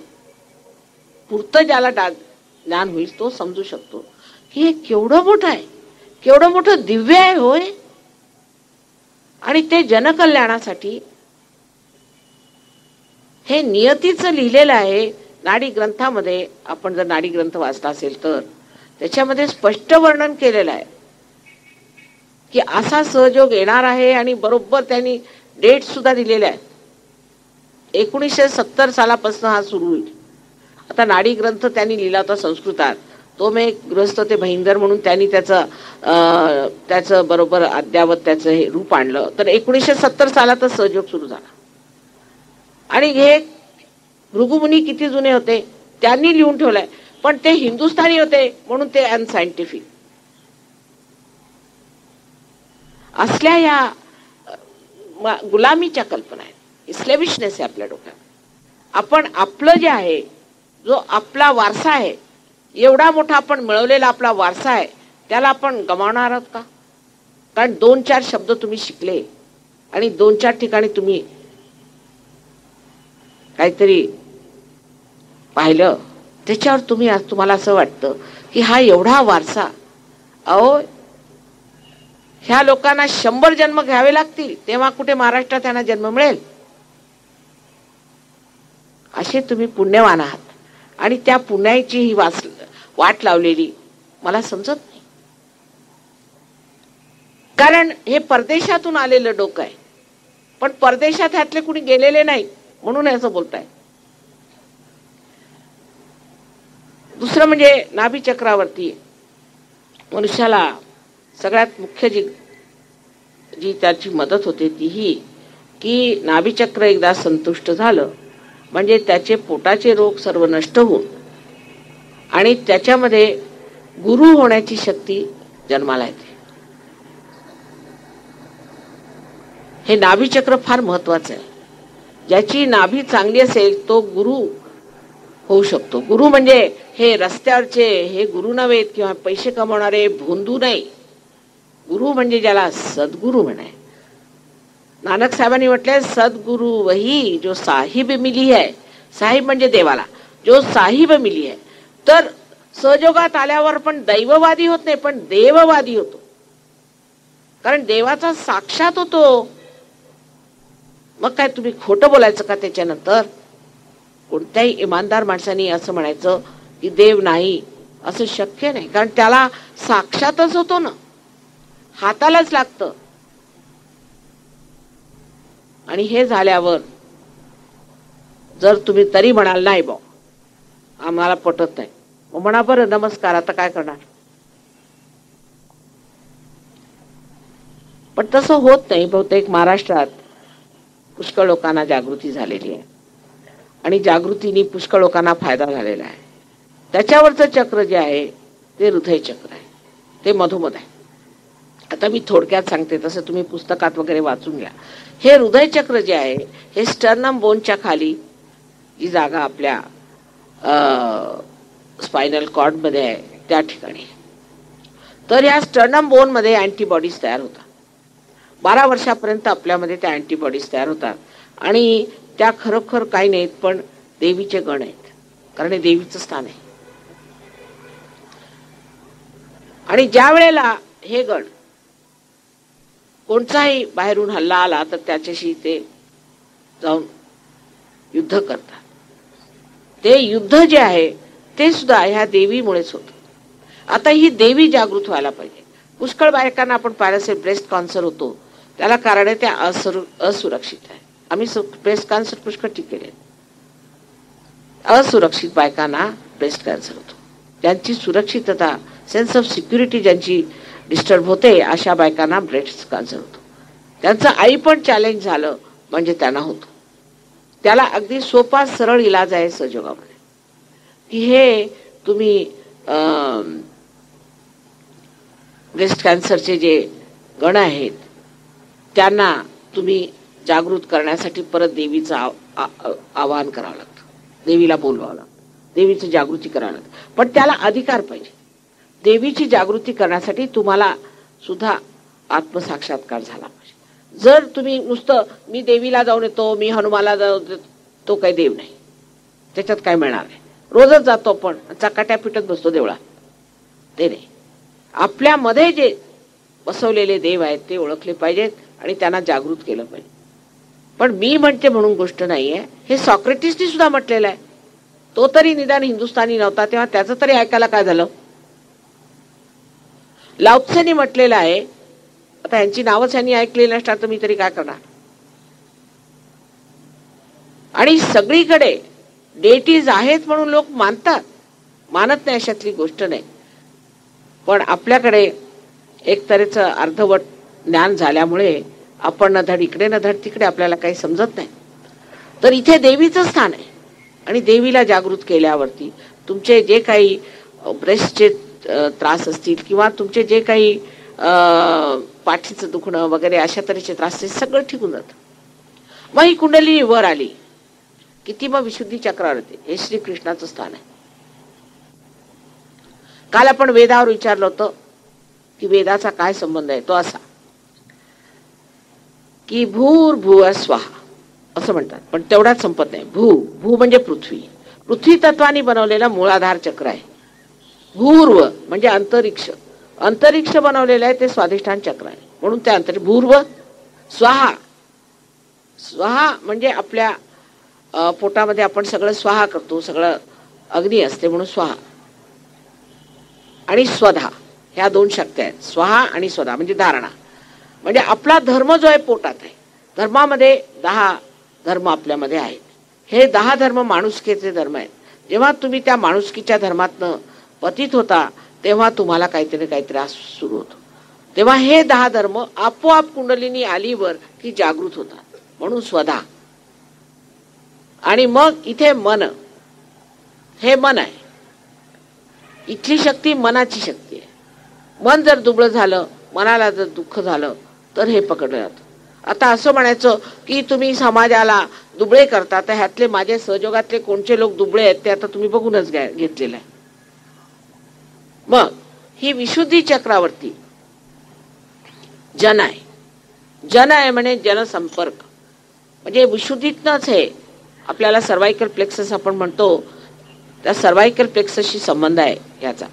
पुरतं ज्याला ज्ञान होईल तो समजू शकतो की हे केवढं मोठं आहे, केवढं मोठं दिव्य आहे होय. आणि ते जनकल्याणासाठी हे नियतीचं लिहिलेलं आहे. नाडी ग्रंथामध्ये आपण जर नाडी ग्रंथ वाचला असेल तर त्याच्यामध्ये स्पष्ट वर्णन केलेलं आहे की असा सहयोग येणार आहे आणि बरोबर त्यांनी डेट सुद्धा दिलेल्या आहेत. 1970 सालापासून हा सुरू होईल. आता नाडी ग्रंथ त्यांनी लिहिला होता संस्कृतात, तो मी गृहस्थ ते भईंदर म्हणून त्यांनी त्याचं बरोबर अद्यावत त्याचं हे रूप आणलं. तर 1970 सालातच सहयोग सुरू झाला. आणि हे भृगुमुनी किती जुने होते त्यांनी लिहून ठेवलंय, पण ते हिंदुस्थानी होते म्हणून ते अनसायंटिफिक असल्या या गुलामीच्या कल्पना आहेत. स्लेविशनेस आहे आपल्या डोक्यात. आपण आपलं जे आहे, जो आपला वारसा आहे, एवढा मोठा आपण मिळवलेला आपला वारसा आहे, त्याला आपण गमावणार आहोत का. कारण 2-4 शब्द तुम्ही शिकले आणि 2-4 ठिकाणी तुम्ही काहीतरी पाहिलं, त्याच्यावर तुम्हाला असं वाटतं की हा एवढा वारसा. अहो ह्या लोकांना 100 जन्म घ्यावे लागतील तेव्हा कुठे महाराष्ट्रात त्यांना जन्म मिळेल. असे तुम्ही पुण्यवान आहात आणि त्या पुण्याची ही वाट लावलेली मला समजत नाही. कारण हे परदेशातून आलेलं डोकं आहे, पण परदेशात ह्यातले कुणी गेलेले नाही म्हणून असं बोलताय. दुसरं म्हणजे नाभीचक्रावरती मनुष्याला सगळ्यात मुख्य जी त्याची मदत होते ती ही की नाभीचक्र एकदा संतुष्ट झालं म्हणजे त्याचे पोटाचे रोग सर्व नष्ट होऊन आणि त्याच्यामध्ये गुरु होण्याची शक्ती जन्माला येते. हे नाभीचक्र फार महत्वाचं आहे. ज्याची नाभी चांगली असेल तो गुरु होऊ शकतो. गुरु म्हणजे हे रस्त्यावरचे हे गुरु नव्हेत किंवा पैसे कमवणारे भोंदू नाही. गुरु म्हणजे ज्याला सद्गुरु म्हणाय. नानक साहेबांनी म्हटलंय, सद्गुरु वही जो साहिब मिली है. साहिब म्हणजे देवाला, जो साहिब मिली है. तर सहयोगात आल्यावर पण दैववादी होत नाही, पण देववादी होतो. कारण देवाचा साक्षात होतो. मग काय तुम्ही खोटं बोलायचं का त्याच्यानंतर? कोणत्याही इमानदार माणसाने असं म्हणायचं की देव नाही, असं शक्य नाही. कारण त्याला साक्षातच होतो ना, हातालाच लागतं. आणि हे झाल्यावर जर तुम्ही तरी म्हणाल नाही बा आम्हाला पटत नाही, मग म्हणा बरं नमस्कार, आता काय करणार. पण तसं होत नाही. बहुतेक महाराष्ट्रात पुष्कळ लोकांना जागृती झालेली आहे आणि जागृतीने पुष्कळ लोकांना फायदा झालेला आहे. त्याच्यावरचं चक्र जे आहे ते हृदय चक्र आहे, ते मधोमध आहे. आता मी थोडक्यात सांगते, तसं तुम्ही पुस्तकात वगैरे वाचून घ्या. हे हृदय चक्र जे आहे हे स्टर्नम बोनच्या खाली जी जागा आपल्या स्पायनल कॉर्ड मध्ये आहे त्या ठिकाणी. तर या स्टर्नम बोन मध्ये अँटीबॉडीज तयार होतात. 12 वर्षापर्यंत आपल्यामध्ये त्या अँटीबॉडीज तयार होतात आणि त्या खरोखर काही नाहीत, पण देवीचे गण आहेत. कारण हे देवीचं स्थान आहे. आणि ज्या वेळेला हे गण कोणताही बाहेरून हल्ला आला तर त्याच्याशी ते जाऊन युद्ध करतात. ते युद्ध जे आहे ते सुद्धा ह्या देवीमुळेच होतं. आता ही देवी जागृत व्हायला पाहिजे. पुष्कळ बायकांना आपण पाहिलं असेल ब्रेस्ट कॅन्सर होतो, त्याला कारण आहे त्या असुरक्षित आहे. आम्ही ब्रेस्ट कॅन्सर पुष्कळ ठीक केले. असुरक्षित बायकांना ब्रेस्ट कॅन्सर होतो. ज्यांची सुरक्षितता, सेन्स ऑफ सिक्युरिटी ज्यांची डिस्टर्ब होते, अशा बायकांना ब्रेस्ट कॅन्सर होतो. त्यांचं आई पण चॅलेंज झालं म्हणजे त्यांना होतो. त्याला अगदी सोपा सरळ इलाज आहे सहयोगामध्ये, की हे तुम्ही ब्रेस्ट कॅन्सरचे जे गण आहेत त्यांना तुम्ही जागृत करण्यासाठी परत देवीचं आवाहन करावं लागतं, देवीला बोलवावं लागतं, देवीची जागृती करावं लागतं. पण त्याला अधिकार पाहिजे. देवीची जागृती करण्यासाठी तुम्हाला सुद्धा आत्मसाक्षात्कार झाला पाहिजे. जर तुम्ही नुसतं मी देवीला जाऊन येतो, मी हनुमाला जाऊन येतो, तो काही देव नाही. त्याच्यात काय मिळणार आहे? रोजच जातो आपण, चकाट्या पिटत बसतो देवळात, ते नाही. आपल्यामध्ये जे बसवलेले देव आहेत ते ओळखले पाहिजेत आणि त्यांना जागृत केलं पाहिजे. पण मी म्हणते म्हणून गोष्ट नाहीये. हे सॉक्रेटिसनी सुद्धा म्हटलेलं आहे. तो तरी निदान हिंदुस्थानी नव्हता, तेव्हा त्याचं तरी ऐकायला काय झालं. लाओत्सेनी म्हटलेलं आहे. आता यांची नावच यांनी ऐकलेली नसतात तर मी तरी काय करणार. आणि सगळीकडे डेटीज आहेत म्हणून लोक मानतात, मानत नाही अशातली गोष्ट नाही. पण आपल्याकडे एक तऱ्हेचं अर्धवट ज्ञान झाल्यामुळे आपण न धड इकडे न धड तिकडे, आपल्याला काही समजत नाही. तर इथे देवीचं स्थान आहे आणि देवीला जागृत केल्यावरती तुमचे जे काही ब्रेस्टचे त्रास असतील किंवा तुमचे जे काही पाठीचं दुखणं वगैरे अशा तऱ्हेचे त्रास असतील सगळं ठीक होऊन जातं. मग ही कुंडली वर आली किती मग विशुद्धी चक्रावर येते. हे श्रीकृष्णाचं स्थान आहे. काल आपण वेदावर विचारलं होतं की वेदाचा काय संबंध आहे. तो असा की भूर्भुव स्वाहा असं म्हणतात, पण तेवढाच संपत नाही. भू म्हणजे पृथ्वी, पृथ्वी तत्वाने बनवलेला मूळाधार चक्र आहे. भूर्व म्हणजे अंतरिक्ष, अंतरिक्ष बनवलेलं आहे ते स्वाधिष्ठान चक्र आहे, म्हणून ते भूर्व स्वाहा. स्वाहा म्हणजे आपल्या पोटामध्ये आपण सगळं स्वाहा करतो, सगळं अग्नी असते म्हणून स्वाहा. आणि स्वधा ह्या 2 शक्त्या आहेत. स्वाहा आणि स्वधा म्हणजे धारणा. म्हणजे आपला धर्म जो आहे पोटात आहे. धर्मामध्ये 10 धर्म आपल्यामध्ये आहेत. हे 10 धर्म माणुसकीचे धर्म आहेत. जेव्हा तुम्ही त्या माणुसकीच्या धर्मातनं पतित होता तेव्हा तुम्हाला काहीतरी सुरू होतो. तेव्हा हे 10 धर्म आपोआप कुंडलिनी आलीवर की जागृत होतात, म्हणून स्वधा. आणि मग इथे मन, हे मन आहे. इथली शक्ती मनाची शक्ती आहे. मन जर दुबळं झालं, मनाला जर दुःख झालं तर हे पकडलं जातं. आता असं म्हणायचं की तुम्ही समाजाला दुबळे करता, तर ह्यातले माझे सहयोगातले कोणचे लोक दुबळे आहेत ते आता तुम्ही बघूनच घेतलेलं आहे. मग ही विशुद्धी चक्रावरती जन आहे. जन आहे म्हणजे जनसंपर्क, म्हणजे विशुद्धीतनच हे आपल्याला सर्वायकल प्लेक्सस आपण म्हणतो, त्या सर्वायकल प्लेक्ससशी संबंध आहे याचा.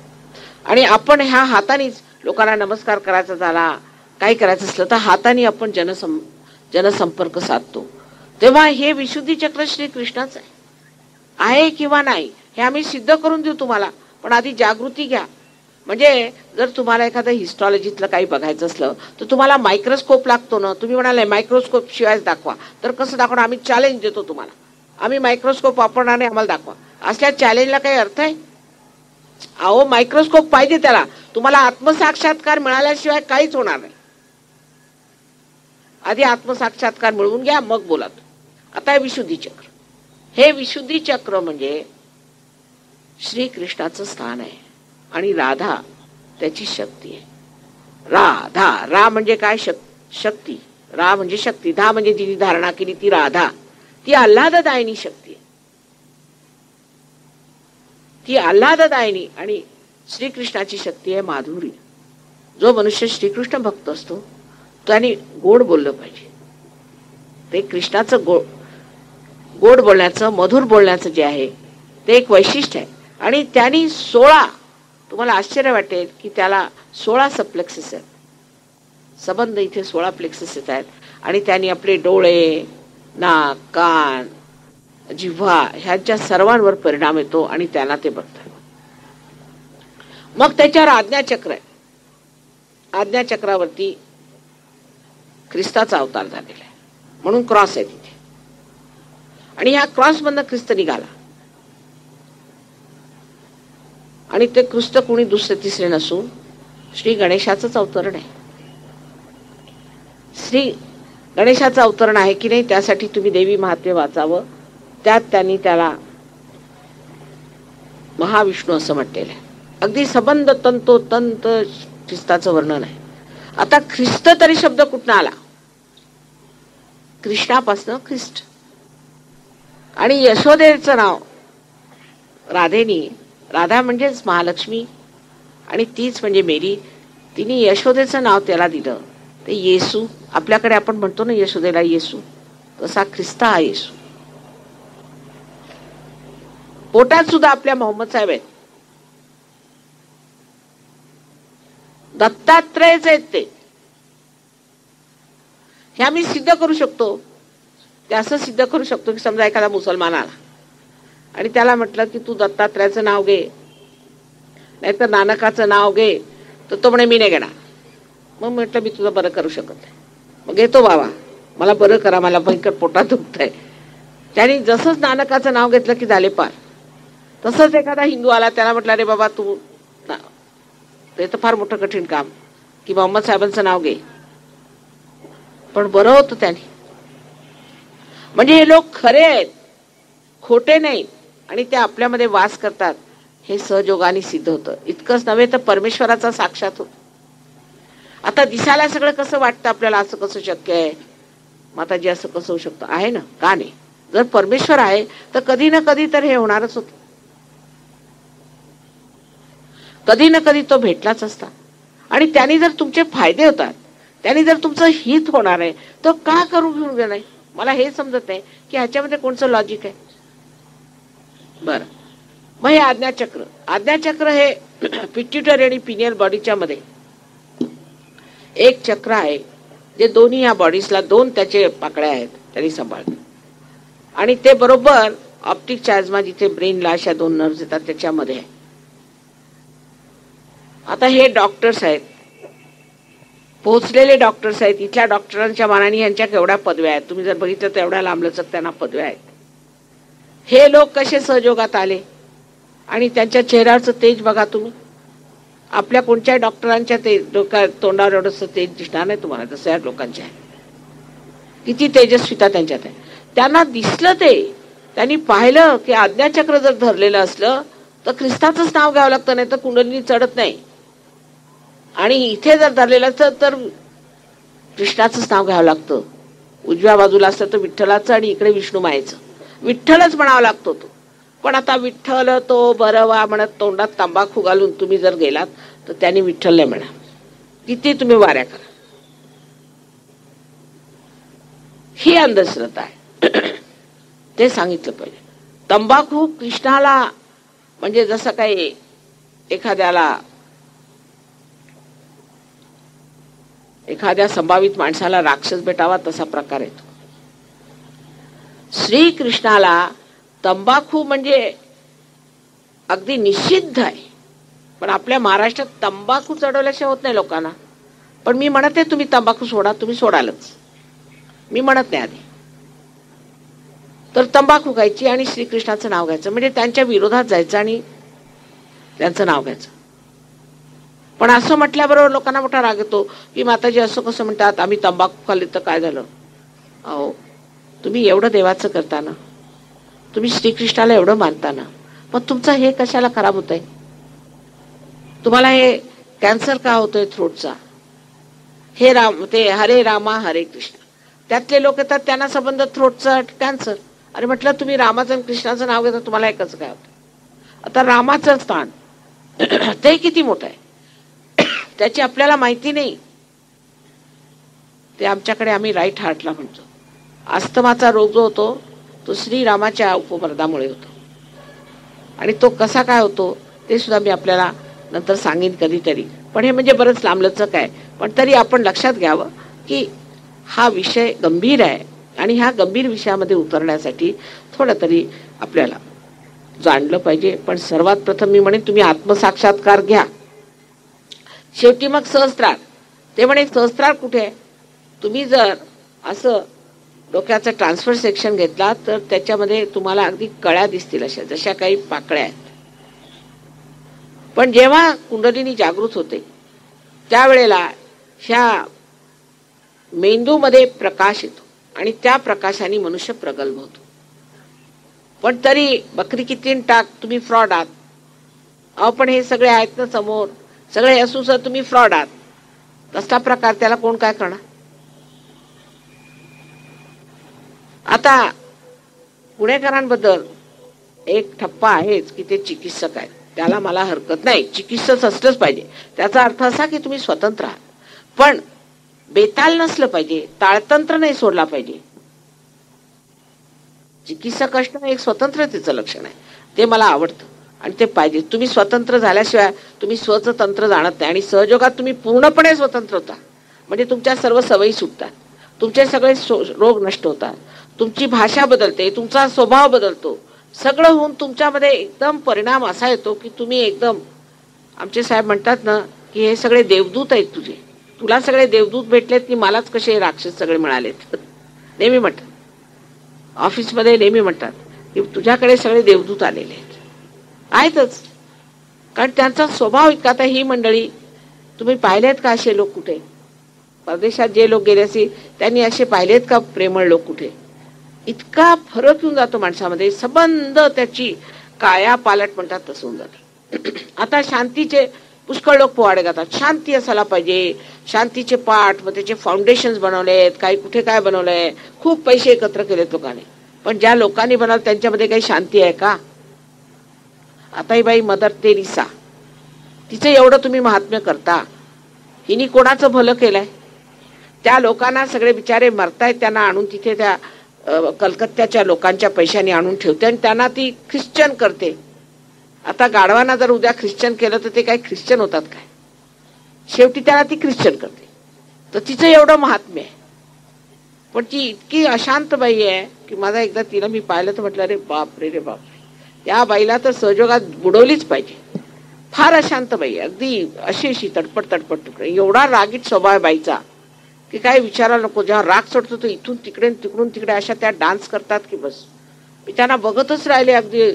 आणि आपण ह्या हातानेच लोकांना नमस्कार करायचा झाला, काही करायचं असलं तर हाताने आपण जनसंपर्क साधतो. तेव्हा हे विशुद्धी चक्र श्रीकृष्णाच आहे किंवा नाही हे आम्ही सिद्ध करून देऊ तुम्हाला, पण आधी जागृती घ्या. म्हणजे जर तुम्हाला एखादं हिस्टॉलॉजीतलं काही बघायचं असलं तर तुम्हाला मायक्रोस्कोप लागतो ना. तुम्ही म्हणाले मायक्रोस्कोप शिवाय दाखवा, तर कसं दाखवणार? आम्ही चॅलेंज देतो तुम्हाला, आम्ही मायक्रोस्कोप वापरणार नाही, आम्हाला दाखवा. असल्या चॅलेंजला काही अर्थ आहे? अहो मायक्रोस्कोप पाहिजे त्याला. तुम्हाला आत्मसाक्षात्कार मिळाल्याशिवाय काहीच होणार नाही. आधी आत्मसाक्षात्कार मिळवून घ्या, मग बोला. आता हे विशुद्धी चक्र, हे विशुद्धी चक्र म्हणजे श्रीकृष्णाचं स्थान आहे आणि राधा त्याची शक्ती आहे. राधा, रा म्हणजे काय? शक्ती. रा म्हणजे शक्ती, धा म्हणजे जिने धारणा केली ती राधा, ती आल्हाददायिनी शक्ती आहे. ती आल्हाददायिनी. आणि श्रीकृष्णाची शक्ती आहे माधुरी. जो मनुष्य श्रीकृष्ण भक्त असतो त्याने गोड बोललं पाहिजे. ते कृष्णाचं गोड बोलण्याचं, मधुर बोलण्याचं जे आहे ते एक वैशिष्ट्य आहे. आणि त्यांनी 16, तुम्हाला आश्चर्य वाटेल की त्याला 16 सबप्लेक्सेस आहेत. संबंध इथे 16 प्लेक्सेस येत आहेत. आणि त्यांनी आपले डोळे, नाक, कान, जिव्हा ह्यांच्या सर्वांवर परिणाम येतो आणि त्यांना ते बघतात. मग त्याच्यावर आज्ञाचक्र आहे. आज्ञाचक्रावरती ख्रिस्ताचा अवतार झालेला आहे म्हणून क्रॉस आहे तिथे. आणि ह्या क्रॉस मधनं ख्रिस्त निघाला. आणि ते ख्रिस्त कोणी दुसरे तिसरे नसून श्री गणेशाचंच अवतरण आहे. श्री गणेशाचं अवतरण आहे की नाही, त्यासाठी तुम्ही देवी महात्म्य वाचावं. त्यात त्यांनी त्याला महाविष्णू असं म्हटलेलं आहे. अगदी संबंध तंतोतंत ख्रिस्ताचं वर्णन आहे. आता ख्रिस्त तरी शब्द कुठनं आला? कृष्णापासनं ख्रिस्ट. आणि यशोदेचं नाव राधेनी, राधा म्हणजेच महालक्ष्मी आणि तीच म्हणजे मेरी, तिने यशोदेचं नाव त्याला दिलं ते येसू. आपल्याकडे आपण म्हणतो ना यशोदेला येसू, तसा ख्रिस्त हा येसू. पोटात सुद्धा आपल्या मोहम्मद साहेब आहेत, दत्तात्रयच आहेत ते. हे आम्ही सिद्ध करू शकतो. ते असं सिद्ध करू शकतो की समजा एखादा मुसलमान आला आणि त्याला म्हटलं की तू दत्तात्रयाचं नाव घे नाहीतर नानकाचं नाव घे, तर तो म्हणे मी नाही घेणार. मग म्हटलं मी तुझं बरं करू शकत नाही. मग घेतो बाबा, मला बरं करा, मला भयंकर पोटात दुखतंय. त्याने जसंच नानकाचं नाव घेतलं की झाले पार. तसंच एखादा हिंदू आला, त्याला म्हटलं रे बाबा तू, ते तर फार मोठं कठीण काम की मोहम्मद साहेबांचं नाव घे, पण बरं होतं त्याने. म्हणजे हे लोक खरे आहेत, खोटे नाहीत आणि ते आपल्यामध्ये वास करतात हे सहयोगाने सिद्ध होतं. इतकंच नव्हे तर परमेश्वराचा साक्षात होतो. आता दिसायला सगळं कसं वाटतं आपल्याला, असं कसं शक्य आहे माताजी, असं कसं होऊ शकतं? आहे ना, का नाही? जर परमेश्वर आहे तर कधी ना कधी तर हे होणारच होतं. कधी ना कधी तो भेटलाच असता. आणि त्यांनी जर तुमचे फायदे होतात, त्यांनी जर तुमचं हित होणार आहे, तर का करू घेऊन नाही? मला हे समजत नाही की ह्याच्यामध्ये कोणचं लॉजिक आहे. बरं, मग हे आज्ञाचक्र, आज्ञाचक्र हे पिट्युटरी आणि पिनियल बॉडीच्या मध्ये एक चक्र आहे जे दोन्ही या बॉडीजला, दोन त्याचे पाकळ्या आहेत त्यांनी सांभाळते. आणि ते बरोबर ऑप्टिक चार्जमा जिथे ब्रेनला अशा दोन नर्व्स येतात त्याच्यामध्ये आहे. आता हे डॉक्टर्स आहेत, पोहोचलेले डॉक्टर्स आहेत. इथल्या डॉक्टरांच्या मानाने यांच्या केवढ्या पदव्या आहेत तुम्ही जर बघितलं तर, एवढ्या लांबलचक त्यांना पदव्या आहेत. हे लोक कसे सहयोगात आले आणि त्यांच्या चेहऱ्यावरचं तेज बघा तुम्ही. आपल्या कोणत्या डॉक्टरांच्या तोंडावर एवढंच तेज दिसणार नाही तुम्हाला, जसं या लोकांच्या आहे. किती तेजस्विता त्यांच्यात आहे. त्यांना दिसलं ते, त्यांनी पाहिलं की आज्ञाचक्र जर धरलेलं असलं तर ख्रिस्ताचंच नाव घ्यावं लागतं, नाही तर कुंडलिनी चढत नाही. आणि इथे जर धरलेलं असतं तर कृष्णाचंच नाव घ्यावं लागतं. उजव्या बाजूला असतं तर विठ्ठलाचं आणि इकडे विष्णू मायेचं. विठ्ठलच म्हणावा लागतो तो. पण आता विठ्ठल तो बरं वा म्हणत तोंडात तंबाखू घालून तुम्ही जर गेलात तर त्यांनी विठ्ठल नाही म्हणा. किती तुम्ही वाऱ्या करा. ही अंधश्रद्धा आहे. ते सांगितलं पाहिजे. तंबाखू कृष्णाला म्हणजे जसं काही एखाद्या संभावित माणसाला राक्षस भेटावा तसा प्रकार येतो. श्रीकृष्णाला तंबाखू म्हणजे अगदी निषिद्ध आहे. पण आपल्या महाराष्ट्रात तंबाखू चढवल्याशिवाय होत नाही लोकांना. पण मी म्हणत आहे तुम्ही तंबाखू सोडा, तुम्ही सोडालच. मी म्हणत नाही आधी. तर तंबाखू खायची आणि श्रीकृष्णाचं नाव घ्यायचं म्हणजे त्यांच्या विरोधात जायचं आणि त्यांचं नाव घ्यायचं. पण असं म्हटल्याबरोबर लोकांना मोठा राग येतो की माताजी असं कसं म्हणतात, आम्ही तंबाखू खाल्ली तर काय झालं. अहो तुम्ही एवढं देवाचं करताना, तुम्ही श्रीकृष्णाला एवढं मानताना, मग तुमचं हे कशाला खराब होत आहे. तुम्हाला हे कॅन्सर का होतोय थ्रोटचा. ते हरे रामा हरे कृष्ण त्यातले लोक येतात त्यांना संबंध थ्रोटचा कॅन्सर. अरे म्हटलं तुम्ही रामाचं आणि कृष्णाचं नाव घेता तुम्हाला एकच काय होतं. आता रामाचं स्थान ते किती मोठं आहे त्याची आपल्याला माहिती नाही. ते आमच्याकडे आम्ही राईट हार्टला म्हणतो. अस्थमाचा रोग जो होतो तो श्रीरामाच्या उपमर्दामुळे होतो. आणि तो कसा काय होतो ते सुद्धा मी आपल्याला नंतर सांगेन कधीतरी. पण हे म्हणजे बरंच लांबलचक आहे. पण तरी आपण लक्षात घ्यावं की हा विषय गंभीर आहे आणि ह्या गंभीर विषयामध्ये उतरण्यासाठी थोडं तरी आपल्याला जाणलं पाहिजे. पण सर्वात प्रथम मी म्हणेन तुम्ही आत्मसाक्षात्कार घ्या. शेवटी मग सहस्त्रार. ते म्हणे सहस्त्रार कुठे आहे. तुम्ही जर असं डोक्याचं ट्रान्सफर सेक्शन घेतला तर त्याच्यामध्ये तुम्हाला अगदी कळ्या दिसतील अशा जशा काही पाकळ्या आहेत. पण जेव्हा कुंडलिनी जागृत होते त्यावेळेला ह्या मेंदूमध्ये प्रकाश येतो आणि त्या प्रकाशाने मनुष्य प्रगल्भ होतो. पण तरी बकरी किती टाक तुम्ही फ्रॉड आहात. अहो पण हे सगळे आहेत ना समोर, सगळे असू सर तुम्ही फ्रॉड आहात. तसा प्रकार त्याला कोण काय करणार. आता पुणेकरांबद्दल एक ठप्पा आहेच की ते चिकित्सक आहेत. त्याला मला हरकत नाही, चिकित्सक असलंच पाहिजे. त्याचा अर्थ असा की तुम्ही स्वतंत्र आहात. पण बेताल नसलं पाहिजे, ताळतंत्र नाही सोडला पाहिजे. चिकित्सक असणं एक स्वतंत्रतेचं लक्षण आहे. ते मला आवडतं आणि ते पाहिजे. तुम्ही स्वतंत्र झाल्याशिवाय तुम्ही स्वचं तंत्र जाणत नाही. आणि सहयोगात तुम्ही पूर्णपणे स्वतंत्र होता म्हणजे तुमच्या सर्व सवयी सुटतात, तुमचे सगळे रोग नष्ट होतात, तुमची भाषा बदलते, तुमचा स्वभाव बदलतो. सगळं होऊन तुमच्यामध्ये एकदम परिणाम असा येतो की तुम्ही एकदम, आमचे साहेब म्हणतात ना की हे सगळे देवदूत आहेत तुझे. तुला सगळे देवदूत भेटलेत की मलाच कसे राक्षस सगळे मिळालेत. नेहमी म्हणतात ऑफिसमध्ये, नेहमी म्हणतात की तुझ्याकडे सगळे देवदूत आलेले आहेतच. कारण त्यांचा स्वभाव इतका. आता ही मंडळी तुम्ही पाहिलेत का असे लोक कुठे. परदेशात जे लोक गेले असतील त्यांनी असे पाहिलेत का प्रेमळ लोक कुठे. इतका फरक येऊन जातो माणसामध्ये. संबंध त्याची काया पालट म्हणतात तसं होऊन जातं. आता शांतीचे पुष्कळ लोक पोवाडे गातात. शांती असायला पाहिजे, शांतीचे पाठ, मग त्याचे फाउंडेशन्स बनवलेत, काही कुठे काय बनवलंय, खूप पैसे एकत्र केलेत लोकांनी. पण ज्या लोकांनी बनवलं त्यांच्यामध्ये काही शांती आहे का. आता ही बाई मदर तेरेसा, तिचं एवढं तुम्ही महात्म्य करता, हिनी कोणाचं भलं केलंय. त्या लोकांना सगळे बिचारे मरतायत, त्यांना आणून तिथे त्या कलकत्त्याच्या लोकांच्या पैशाने आणून ठेवते आणि त्यांना ती ख्रिश्चन करते. आता गाढवांना जर उद्या ख्रिश्चन केलं तर ते काय ख्रिश्चन होतात काय. शेवटी त्याला ती ख्रिश्चन करते. तर तिचं एवढं महात्म्य आहे. पण ती इतकी अशांत बाई आहे की माझा एकदा तिला मी पाहिलं तर म्हटलं अरे बाप रे बाप, या बाईला तर सहयोगात बुडवलीच पाहिजे. फार अशांत बाई, अगदी अशी तडपड तुकडे. एवढा रागीट स्वभाव आहे बाईचा की काय विचारायला नको. जेव्हा राग चढतो तो इथून तिकडे तिकडून तिकडे अशा त्या डान्स करतात की बस. मी त्यांना बघतच राहिले अगदी.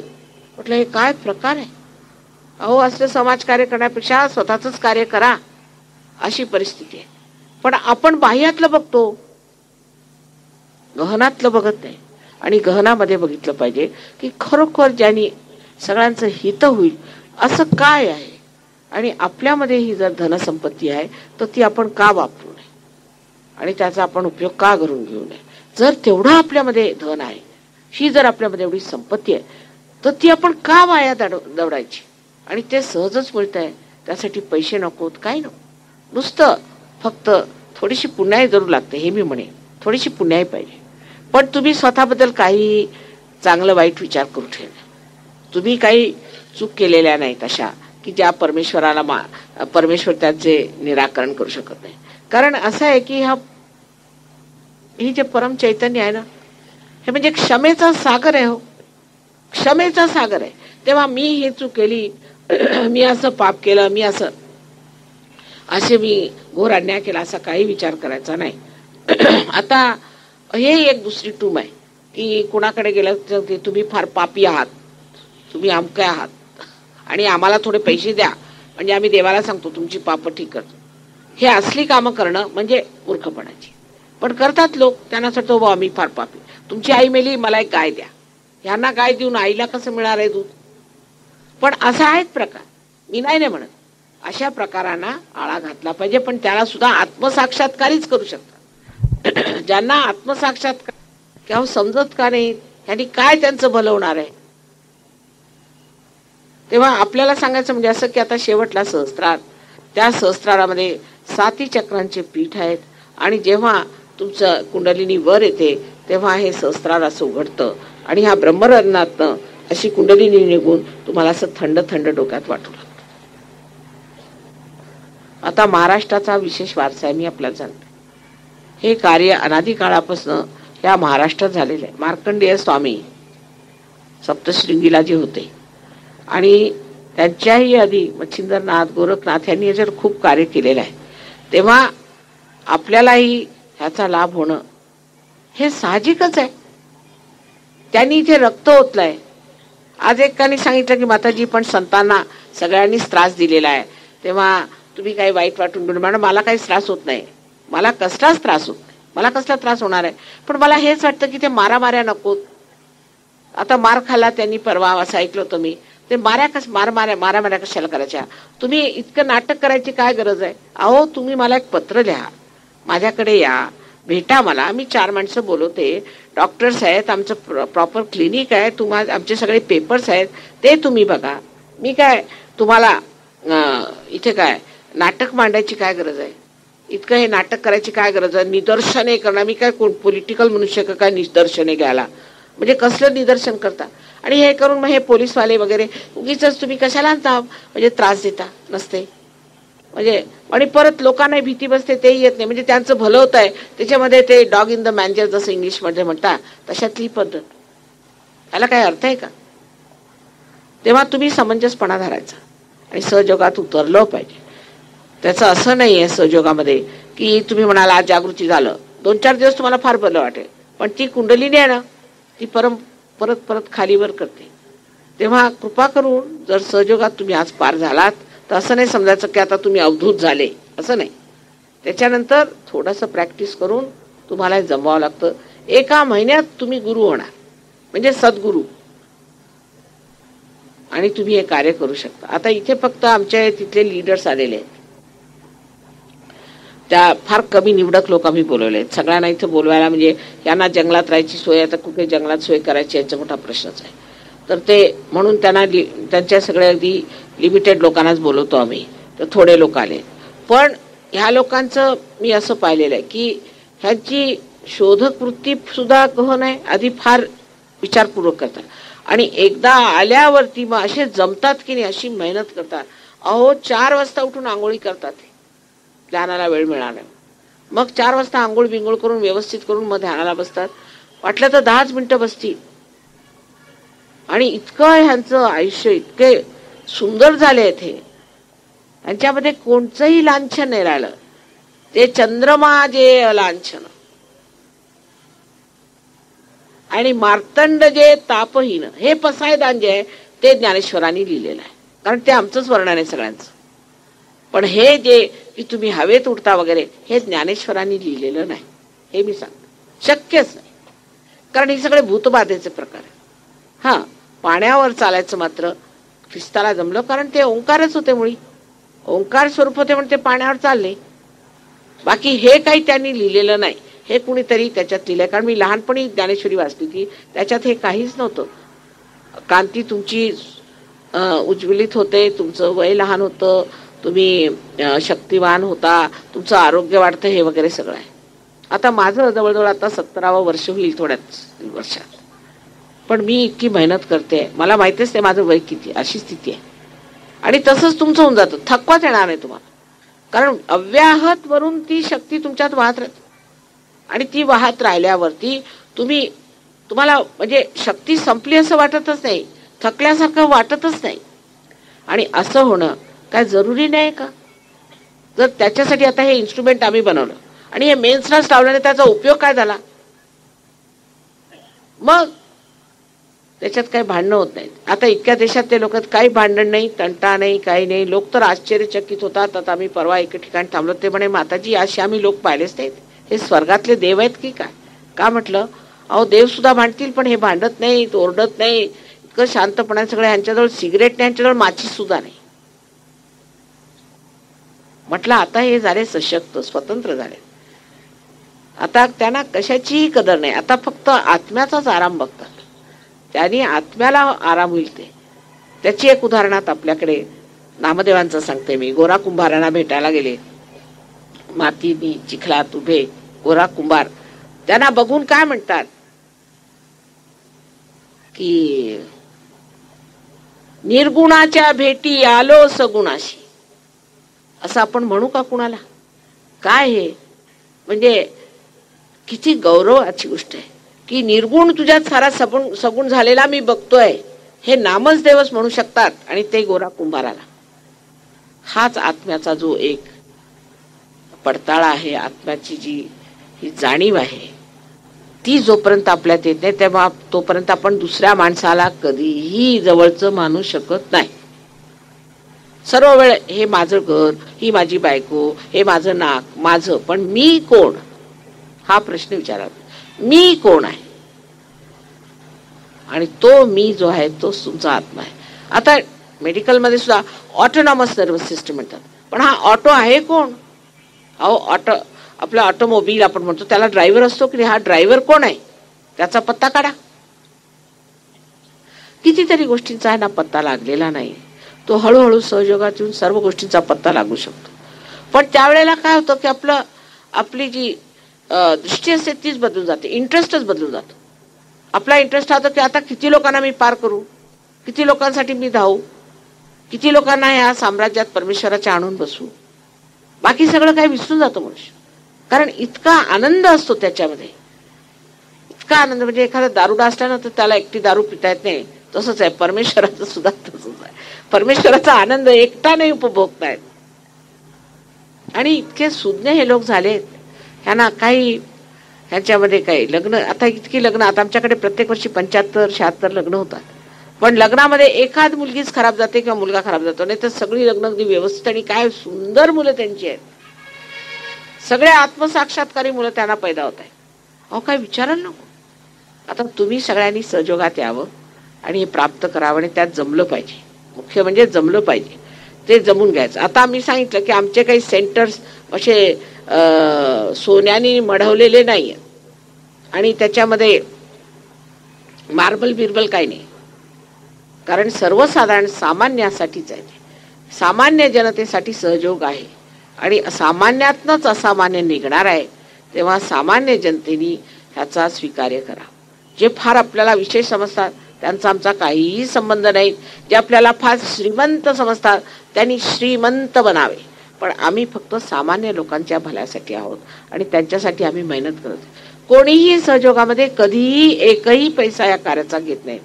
म्हटलं हे काय प्रकार आहे. अहो असलं समाजकार्य करण्यापेक्षा स्वतःच कार्य करा, अशी परिस्थिती आहे. पण आपण बाह्यातलं बघतो, गहनातलं बघत नाही. आणि गहनामध्ये बघितलं पाहिजे की खरोखर ज्यांनी सगळ्यांचं हित होईल असं काय आहे. आणि आपल्यामध्ये ही जर धनसंपत्ती आहे तर ती आपण का वापरू नये आणि त्याचा आपण उपयोग का करून घेऊ नये. जर तेवढं आपल्यामध्ये धन आहे, ही जर आपल्यामध्ये एवढी संपत्ती आहे, तर ती आपण का वाया दवडायची? आणि ते सहजच मिळत आहे, त्यासाठी पैसे नकोत, काय नको, नुसतं फक्त थोडीशी पुण्याई जरूर लागते. हे मी म्हणेन, थोडीशी पुण्याई पाहिजे. पण तुम्ही स्वतःबद्दल काही चांगलं वाईट विचार करू ठेवा. तुम्ही काही चूक केलेल्या नाहीत अशा की ज्या परमेश्वर त्याचे निराकरण करू शकत नाही. कारण असं आहे की ही जे परम चैतन्य आहे ना, हे म्हणजे क्षमेचा सागर आहे. हो, क्षमेचा सागर आहे. तेव्हा मी ही चूक केली, मी असं पाप केलं, मी मी घोर अन्याय केला, असा काही विचार करायचा नाही. आता हे एक दुसरी टूम आहे की कुणाकडे गेलं तर तुम्ही फार पापी आहात, तुम्ही अमके आहात आणि आम्हाला थोडे पैसे द्या म्हणजे आम्ही देवाला सांगतो तुमची पाप ठीक करतो. हे असली कामं करणं म्हणजे मूर्खपणाची. पण करतात लोक, त्यांना वाटतं बा आम्ही फार पापी, तुमची आई मेली, मला एक गाय द्या. ह्यांना गाय देऊन आईला कसं मिळणार आहे दूध? पण असा आहेत प्रकार, मी नाही म्हणत. अशा प्रकारांना आळा घातला पाहिजे. पण त्याला सुद्धा आत्मसाक्षात्कारीच करू शकतात. ज्यांना आत्मसाक्षात्कार किंवा समजत का नाही, ह्यांनी काय त्यांचं भलं होणार आहे? तेव्हा आपल्याला सांगायचं म्हणजे असं की आता शेवटला सहस्त्रार, त्या सहस्त्रारामध्ये 7 चक्रांचे पीठ आहेत आणि जेव्हा तुमचं कुंडलिनी वर येते तेव्हा हे सहस्त्रार असं उघडतं आणि ह्या ब्रह्मरत्नातनं अशी कुंडलिनी निघून तुम्हाला असं थंड थंड डोक्यात वाटू लागतं. आता महाराष्ट्राचा विशेष वारसा आहे, मी आपल्याला सांगते. हे कार्य अनादी काळापासून या महाराष्ट्रात झालेलं आहे. मार्कंडेय स्वामी सप्तशृंगीला जे होते आणि त्यांच्याही आधी मच्छिंद्रनाथ, गोरखनाथ यांनी याच्यावर खूप कार्य केलेलं आहे. तेव्हा आपल्यालाही ह्याचा लाभ होणं हे साहजिकच आहे. त्यांनी इथे रक्त ओतलंय. आज एकाने सांगितलं की माताजी पण संतांना सगळ्यांनीच त्रास दिलेला आहे, तेव्हा तुम्ही काही वाईट वाटून घेऊन. मॅडम मला काही त्रास होत नाही, मला कसलाच त्रास होत नाही, मला कसला त्रास होणार आहे. पण मला हेच वाटतं की ते मारामाऱ्या नकोत. आता मार खाल्ला त्यांनी परवा, असं ऐकलं होतं मी. ते मारामाऱ्या कशाला करायच्या? तुम्ही इतकं नाटक करायची काय गरज आहे? अहो तुम्ही मला एक पत्र लिहा, माझ्याकडे या, भेटा मला, मी 4 माणसं बोलवते, डॉक्टर्स आहेत, आमचं प्रॉपर क्लिनिक आहे, तुम्हाला आमचे सगळे पेपर्स आहेत, ते तुम्ही बघा. मी काय तुम्हाला इथे काय नाटक मांडायची काय गरज आहे? इतकं हे नाटक करायची काय गरज आहे? निदर्शने करणार, मी काय कोण पॉलिटिकल मनुष्य का काय निदर्शने घ्यायला? म्हणजे कसलं निदर्शन करता? आणि हे करून मग हे पोलीसवाले वगैरे उगीच तुम्ही कशाला आणता, म्हणजे त्रास देता नसते म्हणजे. आणि परत लोकांना भीती बसते, तेही येत नाही. म्हणजे त्यांचं भलं होत आहे त्याच्यामध्ये, ते डॉग इन द मॅन्जर जसं इंग्लिश मध्ये म्हणतात तशातली पद्धत. त्याला काय अर्थ आहे का? तेव्हा तुम्ही समंजसपणा धरायचा आणि सहयोगात उतरलं पाहिजे. त्याचं असं नाही आहे सहयोगामध्ये की तुम्ही म्हणाला आज जागृती झालं, 2-4 दिवस तुम्हाला फार बरं वाटेल, पण ती कुंडलिनी आहे ना, ती परत परत खालीवर करते. तेव्हा कृपा करून जर सहयोगात तुम्ही आज पार झालात तर असं नाही समजायचं की आता तुम्ही अवधूत झाले, असं नाही. त्याच्यानंतर थोडंसं प्रॅक्टिस करून तुम्हाला जमवावं लागतं. 1 महिन्यात तुम्ही गुरु होणार, म्हणजे सद्गुरू, आणि तुम्ही हे कार्य करू शकता. आता इथे फक्त आमच्या तिथले लीडर्स आलेले आहेत, त्या फार कमी निवडक लोक आम्ही बोलवले आहेत. सगळ्यांना इथं बोलवायला म्हणजे यांना जंगलात राहायची सोय, आता कुठे जंगलात सोय करायची याचा मोठा प्रश्नच आहे. तर ते म्हणून त्यांच्या सगळ्या अगदी लिमिटेड लोकांनाच बोलवतो आम्ही. तर थोडे लोक आले, पण ह्या लोकांचं मी असं पाहिलेलं आहे की ह्यांची शोधक वृत्ती सुद्धा गहन आहे. आधी फार विचारपूर्वक करतात आणि एकदा आल्यावरती मग असे जमतात की नाही, अशी मेहनत करतात. अहो 4 वाजता उठून आंघोळी करतात, ध्यानाला वेळ मिळाला. मग 4 वाजता आंघोळ बिंघोळ करून व्यवस्थित करून मग ध्यानाला बसतात. वाटलं तर 10 मिनिटं बसतील. आणि इतकं ह्यांचं आयुष्य इतके सुंदर झाले आहेत, हे यांच्यामध्ये कोणतंही लांछन नाही राहिलं. ते चंद्रमा जे लांछन आणि मार्तंड जे तापहीन, हे पसायदान जे आहे ते ज्ञानेश्वरांनी लिहिलेलं आहे. कारण ते आमचंच वर्णन आहे सगळ्यांचं. पण हे जे की तुम्ही हवेत उडता वगैरे, हे ज्ञानेश्वरांनी लिहिलेलं नाही, हे मी सांगतो. शक्यच नाही, कारण हे सगळे भूतबाधेचे प्रकार आहे. हा, पाण्यावर चालायचं मात्र ख्रिस्ताला जमलं, कारण ते ओंकारच होते, मुळी ओंकार स्वरूप होते म्हणून ते पाण्यावर चालले. बाकी हे काही त्यांनी लिहिलेलं नाही हे कुणीतरी त्याच्यात लिहिलंय. कारण मी लहानपणी ज्ञानेश्वरी वाचली होती, त्याच्यात हे काहीच नव्हतं. कांती तुमची उज्ज्वलित होते, तुमचं वय लहान होतं, तुम्ही शक्तिवान होता, तुमचं आरोग्य वाढतं, हे वगैरे सगळं आहे. आता माझं जवळजवळ आता 17वं वर्ष होईल थोड्याच वर्षात, पण मी इतकी मेहनत करते, मला माहितीच नाही माझं वय किती, अशी स्थिती आहे. आणि तसंच तुमचं होऊन जातं, थकवाच येणार नाही तुम्हाला, कारण अव्याहत वरून ती शक्ती तुमच्यात वाहत राहते. आणि ती वाहत राहिल्यावरती तुम्हाला म्हणजे शक्ती संपली असं वाटतच नाही, थकल्यासारखं वाटतच नाही. आणि असं होणं काय जरुरी नाही का? जर त्याच्यासाठी आता हे इन्स्ट्रुमेंट आम्ही बनवलं आणि हे मेन्सलाच लावल्याने त्याचा उपयोग काय झाला? मग त्याच्यात काही भांडणं होत नाहीत. आता इतक्या देशात ते लोक काही भांडण नाही, तंटा नाही, काही नाही. लोक तर आश्चर्यचकित होतात. आता आम्ही परवा एके ठिकाणी थांबलो, ते म्हणे माताजी अशी आम्ही लोक पाहिलेच नाहीत, हे स्वर्गातले देव आहेत की काय? का म्हटलं, अहो देव सुद्धा भांडतील, पण हे भांडत नाहीत, ओरडत नाही, इतकं शांतपणे सगळे. ह्यांच्याजवळ सिगरेट नाही, ह्यांच्याजवळ माचीस सुद्धा नाही. म्हटलं आता हे झाले सशक्त, स्वतंत्र झाले. आता त्यांना कशाचीही कदर नाही, आता फक्त आत्म्याचाच आराम बघतात. त्यांनी आत्म्याला आराम होईल ते. त्याची एक उदाहरणात आपल्याकडे नामदेवांचं सांगते मी. गोरा कुंभारांना भेटायला गेले, मातीनी चिखलात उभे गोरा कुंभार. त्यांना बघून काय म्हणतात की निर्गुणाच्या भेटी आलो सगुणाशी, असं आपण म्हणू का कुणाला? काय हे म्हणजे किती गौरवाची गोष्ट आहे की निर्गुण तुझ्यात सारा सगुण झालेला मी बघतोय, हे नामच देवच म्हणू शकतात. आणि ते गोरा कुंभाराला. हाच आत्म्याचा जो एक पडताळा आहे, आत्म्याची जी ही जाणीव आहे, ती जोपर्यंत आपल्यात येत नाही तेव्हा तोपर्यंत आपण दुसऱ्या माणसाला कधीही जवळचं मानू शकत नाही. सर्व वेळ हे माझं घर, ही माझी बायको, हे माझं नाक, माझं, पण मी कोण हा प्रश्न विचारा. मी कोण आहे? आणि तो मी जो आहे तोच तुमचा आत्मा आहे. आता मेडिकलमध्ये सुद्धा ऑटोनॉमस नर्वस सिस्टम म्हणतात, पण हा ऑटो आहे कोण? अहो ऑटो, आपला ऑटोमोबाईल आपण म्हणतो, त्याला ड्रायव्हर असतो की हा ड्रायव्हर कोण आहे त्याचा पत्ता काढा. कितीतरी गोष्टींचा आहे ना पत्ता लागलेला नाही. तो हळूहळू सहयोगात येऊन सर्व गोष्टींचा पत्ता लागू शकतो. पण त्यावेळेला काय होतं की आपली जी दृष्टी असते तीच बदलून जाते, इंटरेस्टच बदलून जातो. आपला इंटरेस्ट होता की आता किती लोकांना मी पार करू, किती लोकांसाठी मी धावू, किती लोकांना ह्या साम्राज्यात परमेश्वराच्या आणून बसू. बाकी सगळं काही विसरून जातो मनुष्य, कारण इतका आनंद असतो त्याच्यामध्ये, इतका आनंद. म्हणजे एखादा दारुडा असला तर त्याला एकटी दारू पिता येत नाही, तसंच आहे परमेश्वराचं सुद्धा तसंच आहे. परमेश्वराचा आनंद एकटा नाही उपभोगतायत. आणि इतके सुज्ञ हे लोक झालेत, ह्यांना काही ह्यांच्यामध्ये काही लग्न, आता इतकी लग्न, आता आमच्याकडे प्रत्येक वर्षी 75-76 लग्न होतात, पण लग्नामध्ये एखाद मुलगीच खराब जाते किंवा मुलगा खराब जातो, नाही तर सगळी लग्न अगदी व्यवस्थित. आणि काय सुंदर मुलं त्यांची आहेत, सगळे आत्मसाक्षात्कारी मुलं त्यांना पैदा होत आहे. अहो काय विचारायला नको. आता तुम्ही सगळ्यांनी सहयोगात यावं आणि हे प्राप्त करावं, आणि त्यात जमलं पाहिजे. मुख्य म्हणजे जमलं पाहिजे, ते जमून घ्यायचं. आता आम्ही सांगितलं की आमचे काही सेंटर्स असे सोन्याने मढवलेले नाही आणि त्याच्यामध्ये मार्बल बिर्बल काही नाही, कारण सर्वसाधारण सामान्यासाठीच आहे, सामान्य जनतेसाठी सहयोग आहे. आणि सामान्यातनच असामान्य निघणार आहे, तेव्हा सामान्य जनतेने ह्याचा स्वीकार्य करा. जे फार आपल्याला विशेष समजतात त्यांचा आमचा काहीही संबंध नाही. जे आपल्याला फार श्रीमंत समजतात त्यांनी श्रीमंत बनावे, पण आम्ही फक्त सामान्य लोकांच्या भल्यासाठी आहोत आणि त्यांच्यासाठी आम्ही मेहनत करत. कोणीही सहयोगामध्ये कधीही एकही पैसा या कार्याचा घेत नाही.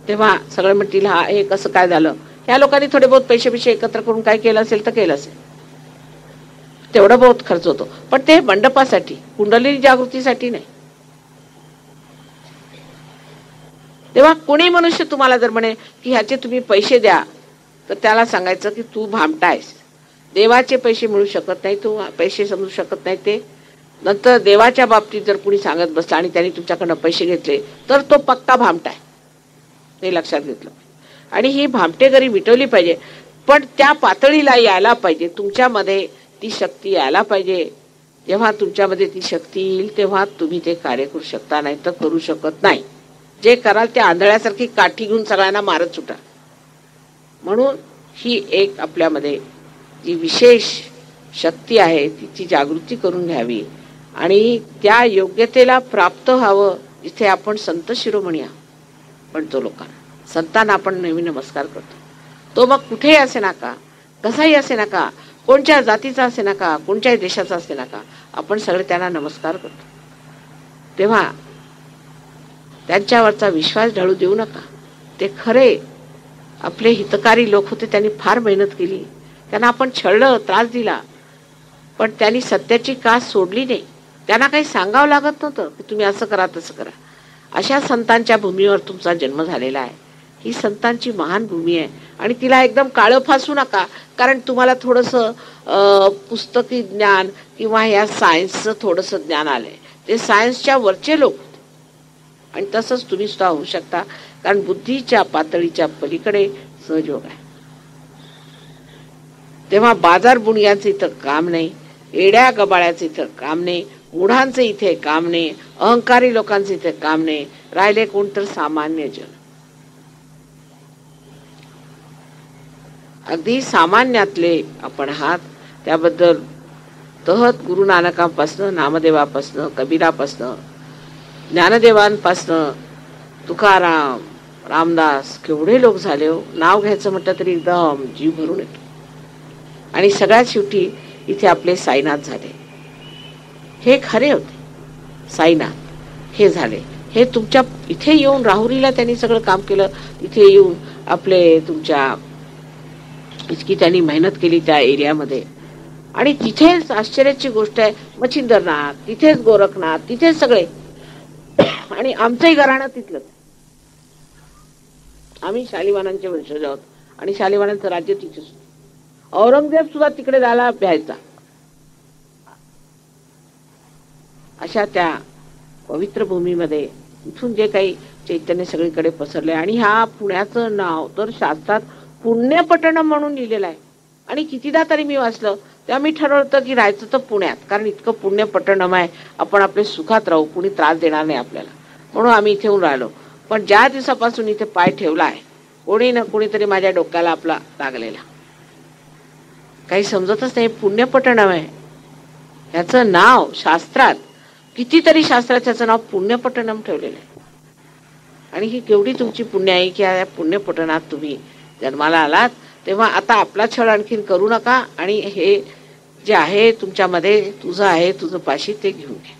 तेव्हा सगळे म्हणतील हा हे कसं काय झालं, या लोकांनी थोडे बहुत पैसे एकत्र करून काय केलं असेल तर केलं असेल, तेवढा बहुत खर्च होतो, पण ते मंडपासाठी, कुंडलिनी जागृतीसाठी नाही. तेव्हा कोणी मनुष्य तुम्हाला जर म्हणे की ह्याचे तुम्ही पैसे द्या, तर त्याला सांगायचं की तू भामटा आहेस. देवाचे पैसे मिळू शकत नाही, तू पैसे समजू शकत नाही. ते नंतर देवाच्या बाबतीत जर कुणी सांगत बसला आणि त्यांनी तुमच्याकडनं पैसे घेतले तर तो पक्का भामटा आहे, हे लक्षात घेतलं. आणि ही भामटेगरी मिटवली पाहिजे, पण त्या पातळीला यायला पाहिजे. तुमच्यामध्ये ती शक्ती यायला पाहिजे. जेव्हा तुमच्यामध्ये ती शक्ती येईल तेव्हा तुम्ही ते कार्य करू शकता, नाही तर करू शकत नाही. जे कराल ते आंधळ्यासारखी काठी घेऊन सगळ्यांना मारत सुटा. म्हणून ही एक आपल्यामध्ये जी विशेष शक्ती आहे तिची जागृती करून घ्यावी आणि त्या योग्यतेला प्राप्त व्हावं. जिथे आपण संत शिरोमणी आहोत पण तो लोकांना संतांना आपण नेहमी नमस्कार करतो. तो मग कुठेही असे नका, कसाही असे नका, कोणत्या जातीचा असे नका, कोणत्याही देशाचा असे नका, आपण सगळे त्यांना नमस्कार करतो. तेव्हा त्यांच्यावरचा विश्वास ढळू देऊ नका. ते खरे आपले हितकारी लोक होते. त्यांनी फार मेहनत केली. त्यांना आपण छळलं, त्रास दिला, पण त्यांनी सत्याची कास सोडली नाही. त्यांना काही सांगावं लागत नव्हतं की तुम्ही असं करा तसं करा. अशा संतांच्या भूमीवर तुमचा जन्म झालेला आहे. ही संतांची महान भूमी आहे आणि तिला एकदम काळं फासू नका. कारण तुम्हाला थोडंसं पुस्तकी ज्ञान किंवा ह्या सायन्सचं थोडंसं ज्ञान आलंय. ते सायन्सच्या वरचे लोक होते आणि तसंच तुम्ही सुद्धा होऊ शकता. कारण बुद्धीच्या पातळीच्या पलीकडे सहयोग आहे. तेव्हा बाजार बुणग्यांचं इथं काम नाही, एड्या गबाळ्याचं इथं काम नाही, मूढांचं इथे काम नाही, अहंकारी लोकांचं इथे काम नाही. राहिले कोण तर सामान्य जन. अगदी सामान्यातले आपण आहात. त्याबद्दल तहत गुरु नानकांपासनं, नामदेवापासनं, कबीरापासनं, ज्ञानदेवांपासनं, तुकाराम, रामदास केवढे लोक झाले हो. नाव घ्यायचं म्हटलं तरी एकदम जीव भरून येतो. आणि सगळ्यात शेवटी इथे आपले साईनाथ झाले. हे खरे होते साईनाथ. हे झाले, हे तुमच्या इथे येऊन राहुरीला त्यांनी सगळं काम केलं. इथे येऊन आपले तुमच्या इतकी त्यांनी मेहनत केली त्या एरियामध्ये. आणि तिथेच आश्चर्याची गोष्ट आहे, मच्छिंद्रनाथ, तिथेच गोरखनाथ, तिथेच सगळे. आणि आमचंही घराणं तिथलंच. आम्ही शालिवानांचे वंशज आहोत आणि शालिवानांचं राज्य तिथेच. औरंगजेब सुद्धा तिकडे जायला भ्यायचा. अशा त्या पवित्र भूमीमध्ये इथून जे काही चैतन्य सगळीकडे पसरले. आणि ह्या पुण्याचं नाव तर शास्त्रात पुण्यपट्टणम म्हणून लिहिलेलं आहे. आणि कितीदा तरी मी वाचलं तेव्हा मी ठरवलं की राहायचं तर पुण्यात, कारण इतकं पुण्यपट्टणम आहे. आपण आपले सुखात राहू, कुणी त्रास देणार नाही आपल्याला, म्हणून आम्ही इथे येऊन राहिलो. पण ज्या दिवसापासून इथे पाय ठेवला आहे कोणी ना कोणीतरी माझ्या डोक्याला आपला लागलेला. काही समजतच नाही. पुण्यपट्टणम आहे याचं नाव शास्त्रात, कितीतरी शास्त्रात त्याचं नाव पुण्यपट्टणम ठेवलेलं आहे. आणि ही केवढी तुमची पुण्य आहे की या पुण्यपट्टणात तुम्ही जन्माला आलात. तेव्हा आता आपला छळ आणखीन करू नका आणि हे जे आहे तुमच्यामध्ये, तुझं आहे, तुझं पाशी, ते घेऊन घ्या.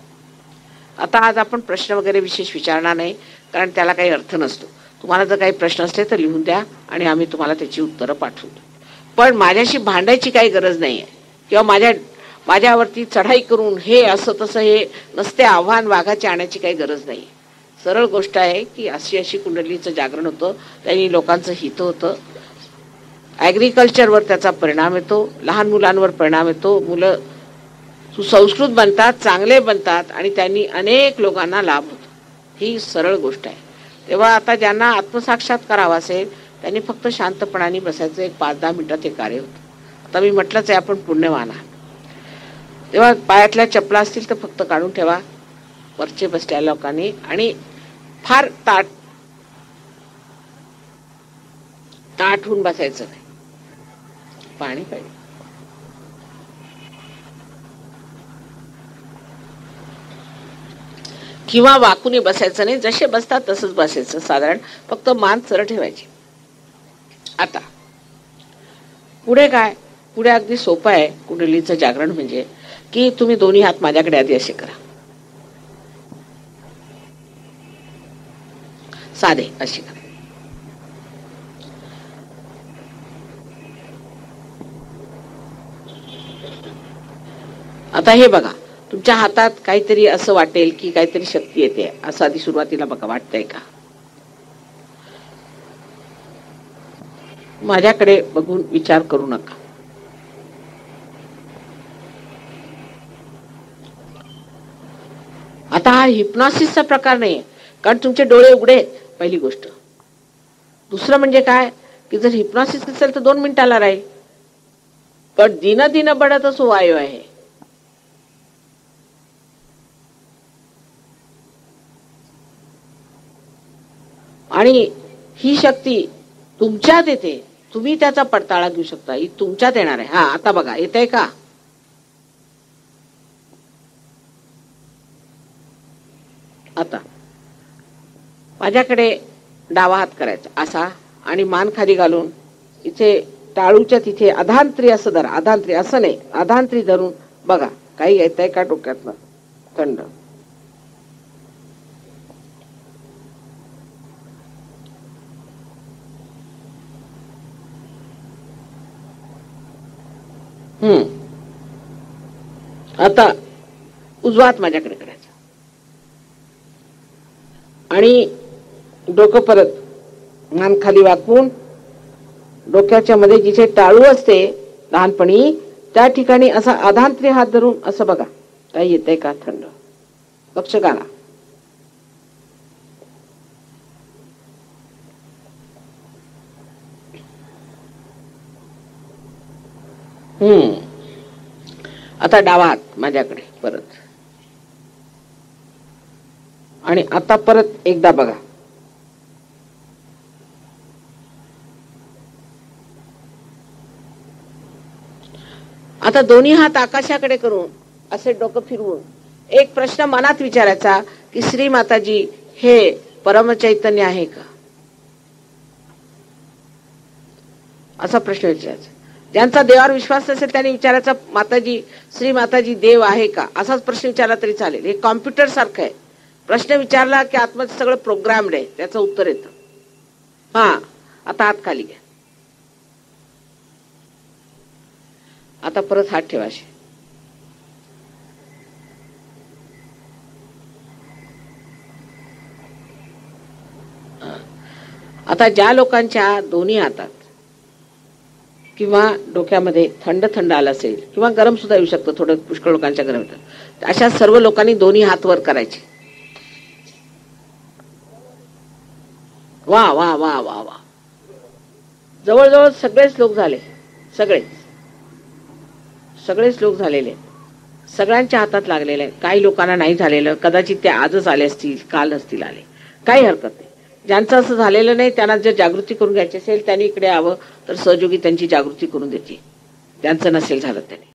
आता आज आपण प्रश्न वगैरे विशेष विचारणार नाही, कारण त्याला काही अर्थ नसतो. तुम्हाला जर काही प्रश्न असले तर लिहून द्या आणि आम्ही तुम्हाला त्याची उत्तरं पाठवतो. पण माझ्याशी भांडायची काही गरज नाही आहे किंवा माझ्यावरती चढाई करून हे असं तसं हे नसते आव्हान वाघाचे आणण्याची काही गरज नाही. सरळ गोष्ट आहे की अशी कुंडलीचं जागरण होतं, त्यांनी लोकांचं हित होतं. ॲग्रिकल्चरवर त्याचा परिणाम येतो, लहान मुलांवर परिणाम येतो. मुलं सुसंस्कृत बनतात, चांगले बनतात आणि त्यांनी अनेक लोकांना लाभ होतो. ही सरळ गोष्ट आहे. तेव्हा आता ज्यांना आत्मसाक्षात्कार हवा असेल त्यांनी फक्त शांतपणाने बसायचं. एक 5-10 मिनिटात हे कार्य होतं. आता मी म्हटलंच आहे आपण पुण्यवान आहात. तेव्हा पायातल्या चपला असतील तर फक्त काढून ठेवा वरचे बसल्या लोकांनी. आणि फार ताट होऊन बसायचं नाही. पाणी पाहिजे. किंवा वाकून बसायचं नाही, जसे बसतात तसंच बसायचं. साधारण फक्त मान सरळ ठेवायची. आता पुढे काय? पुढे अगदी सोपं आहे कुंडलीचं जागरण. म्हणजे की तुम्ही दोन्ही हात माझ्याकडे आधी असे करा, साधे असे करा. आता हे बघा, तुमच्या हातात काहीतरी असं वाटेल की काहीतरी शक्ती येते, असं आधी सुरुवातीला बघा. वाटतंय का? माझ्याकडे बघून विचार करू नका. आता हा हिप्नॉसिसचा प्रकार नाही, कारण तुमचे डोळे उघडे, पहिली गोष्ट. दुसरं म्हणजे काय की जर हिप्नॉसिस असेल तर 2 मिनिटाला राहील. पण दिन दिन बढ़त सो वायू आहे. आणि ही शक्ती तुमच्यात येते, तुम्ही त्याचा पडताळा घेऊ शकता. ही तुमच्यात येणार आहे. हा आता बघा येतंय का? आता माझ्याकडे डावा हात करायचा असा आणि मान खाली घालून इथे टाळूच्या तिथे अधांत्री असं धरा. अधांत्री असं नाही, अधांत्री धरून बघा काही येतंय का डोक्यातनं थंड. आता उजवा हात माझ्याकडे करायचा आणि डोकं परत मान खाली वाकवून डोक्याच्या मध्ये जिथे टाळू असते लहानपणी त्या ठिकाणी असा अधांत्री हात धरून असं बघा काही येतंय का थंड. लक्ष घाला. आता डावा हात माझ्याकडे परत आणि आता परत एकदा बघा. आता दोन्ही हात आकाशाकडे करून असे डोकं फिरवून एक प्रश्न मनात विचारायचा की श्री माताजी हे परमचैतन्य आहे का, असा प्रश्न विचारायचा. ज्यांचा देवावर विश्वास नसेल त्यांनी विचारायचा माताजी श्री माताजी देव आहे का, असाच प्रश्न विचारला तरी चालेल. हे कॉम्प्युटर सारखं आहे. प्रश्न विचारला की आतमध्ये सगळं प्रोग्रामड आहे, त्याचं उत्तर येतं. हा आता हात खाली घ्या. आता परत हात ठेवा. आता ज्या लोकांच्या दोन्ही हातात किंवा डोक्यामध्ये थंड थंड आलं असेल किंवा गरम सुद्धा येऊ शकतं, थोडं पुष्कळ लोकांच्या गरम होतं, अशा सर्व लोकांनी दोन्ही हात वर करायचे. वा वा वा वा वा. जवळजवळ सगळेच लोक झाले. सगळेच लोक झालेले, सगळ्यांच्या हातात लागलेले. काही लोकांना नाही झालेलं, कदाचित ते आजच आले असतील, काल असतील आले, काही हरकत नाही. ज्यांचं असं झालेलं नाही त्यांना जर जागृती करून घ्यायची असेल त्यांनी इकडे यावं, तर सहयोगी त्यांची जागृती करून देते. ज्यांचं नसेल झालं त्यांनी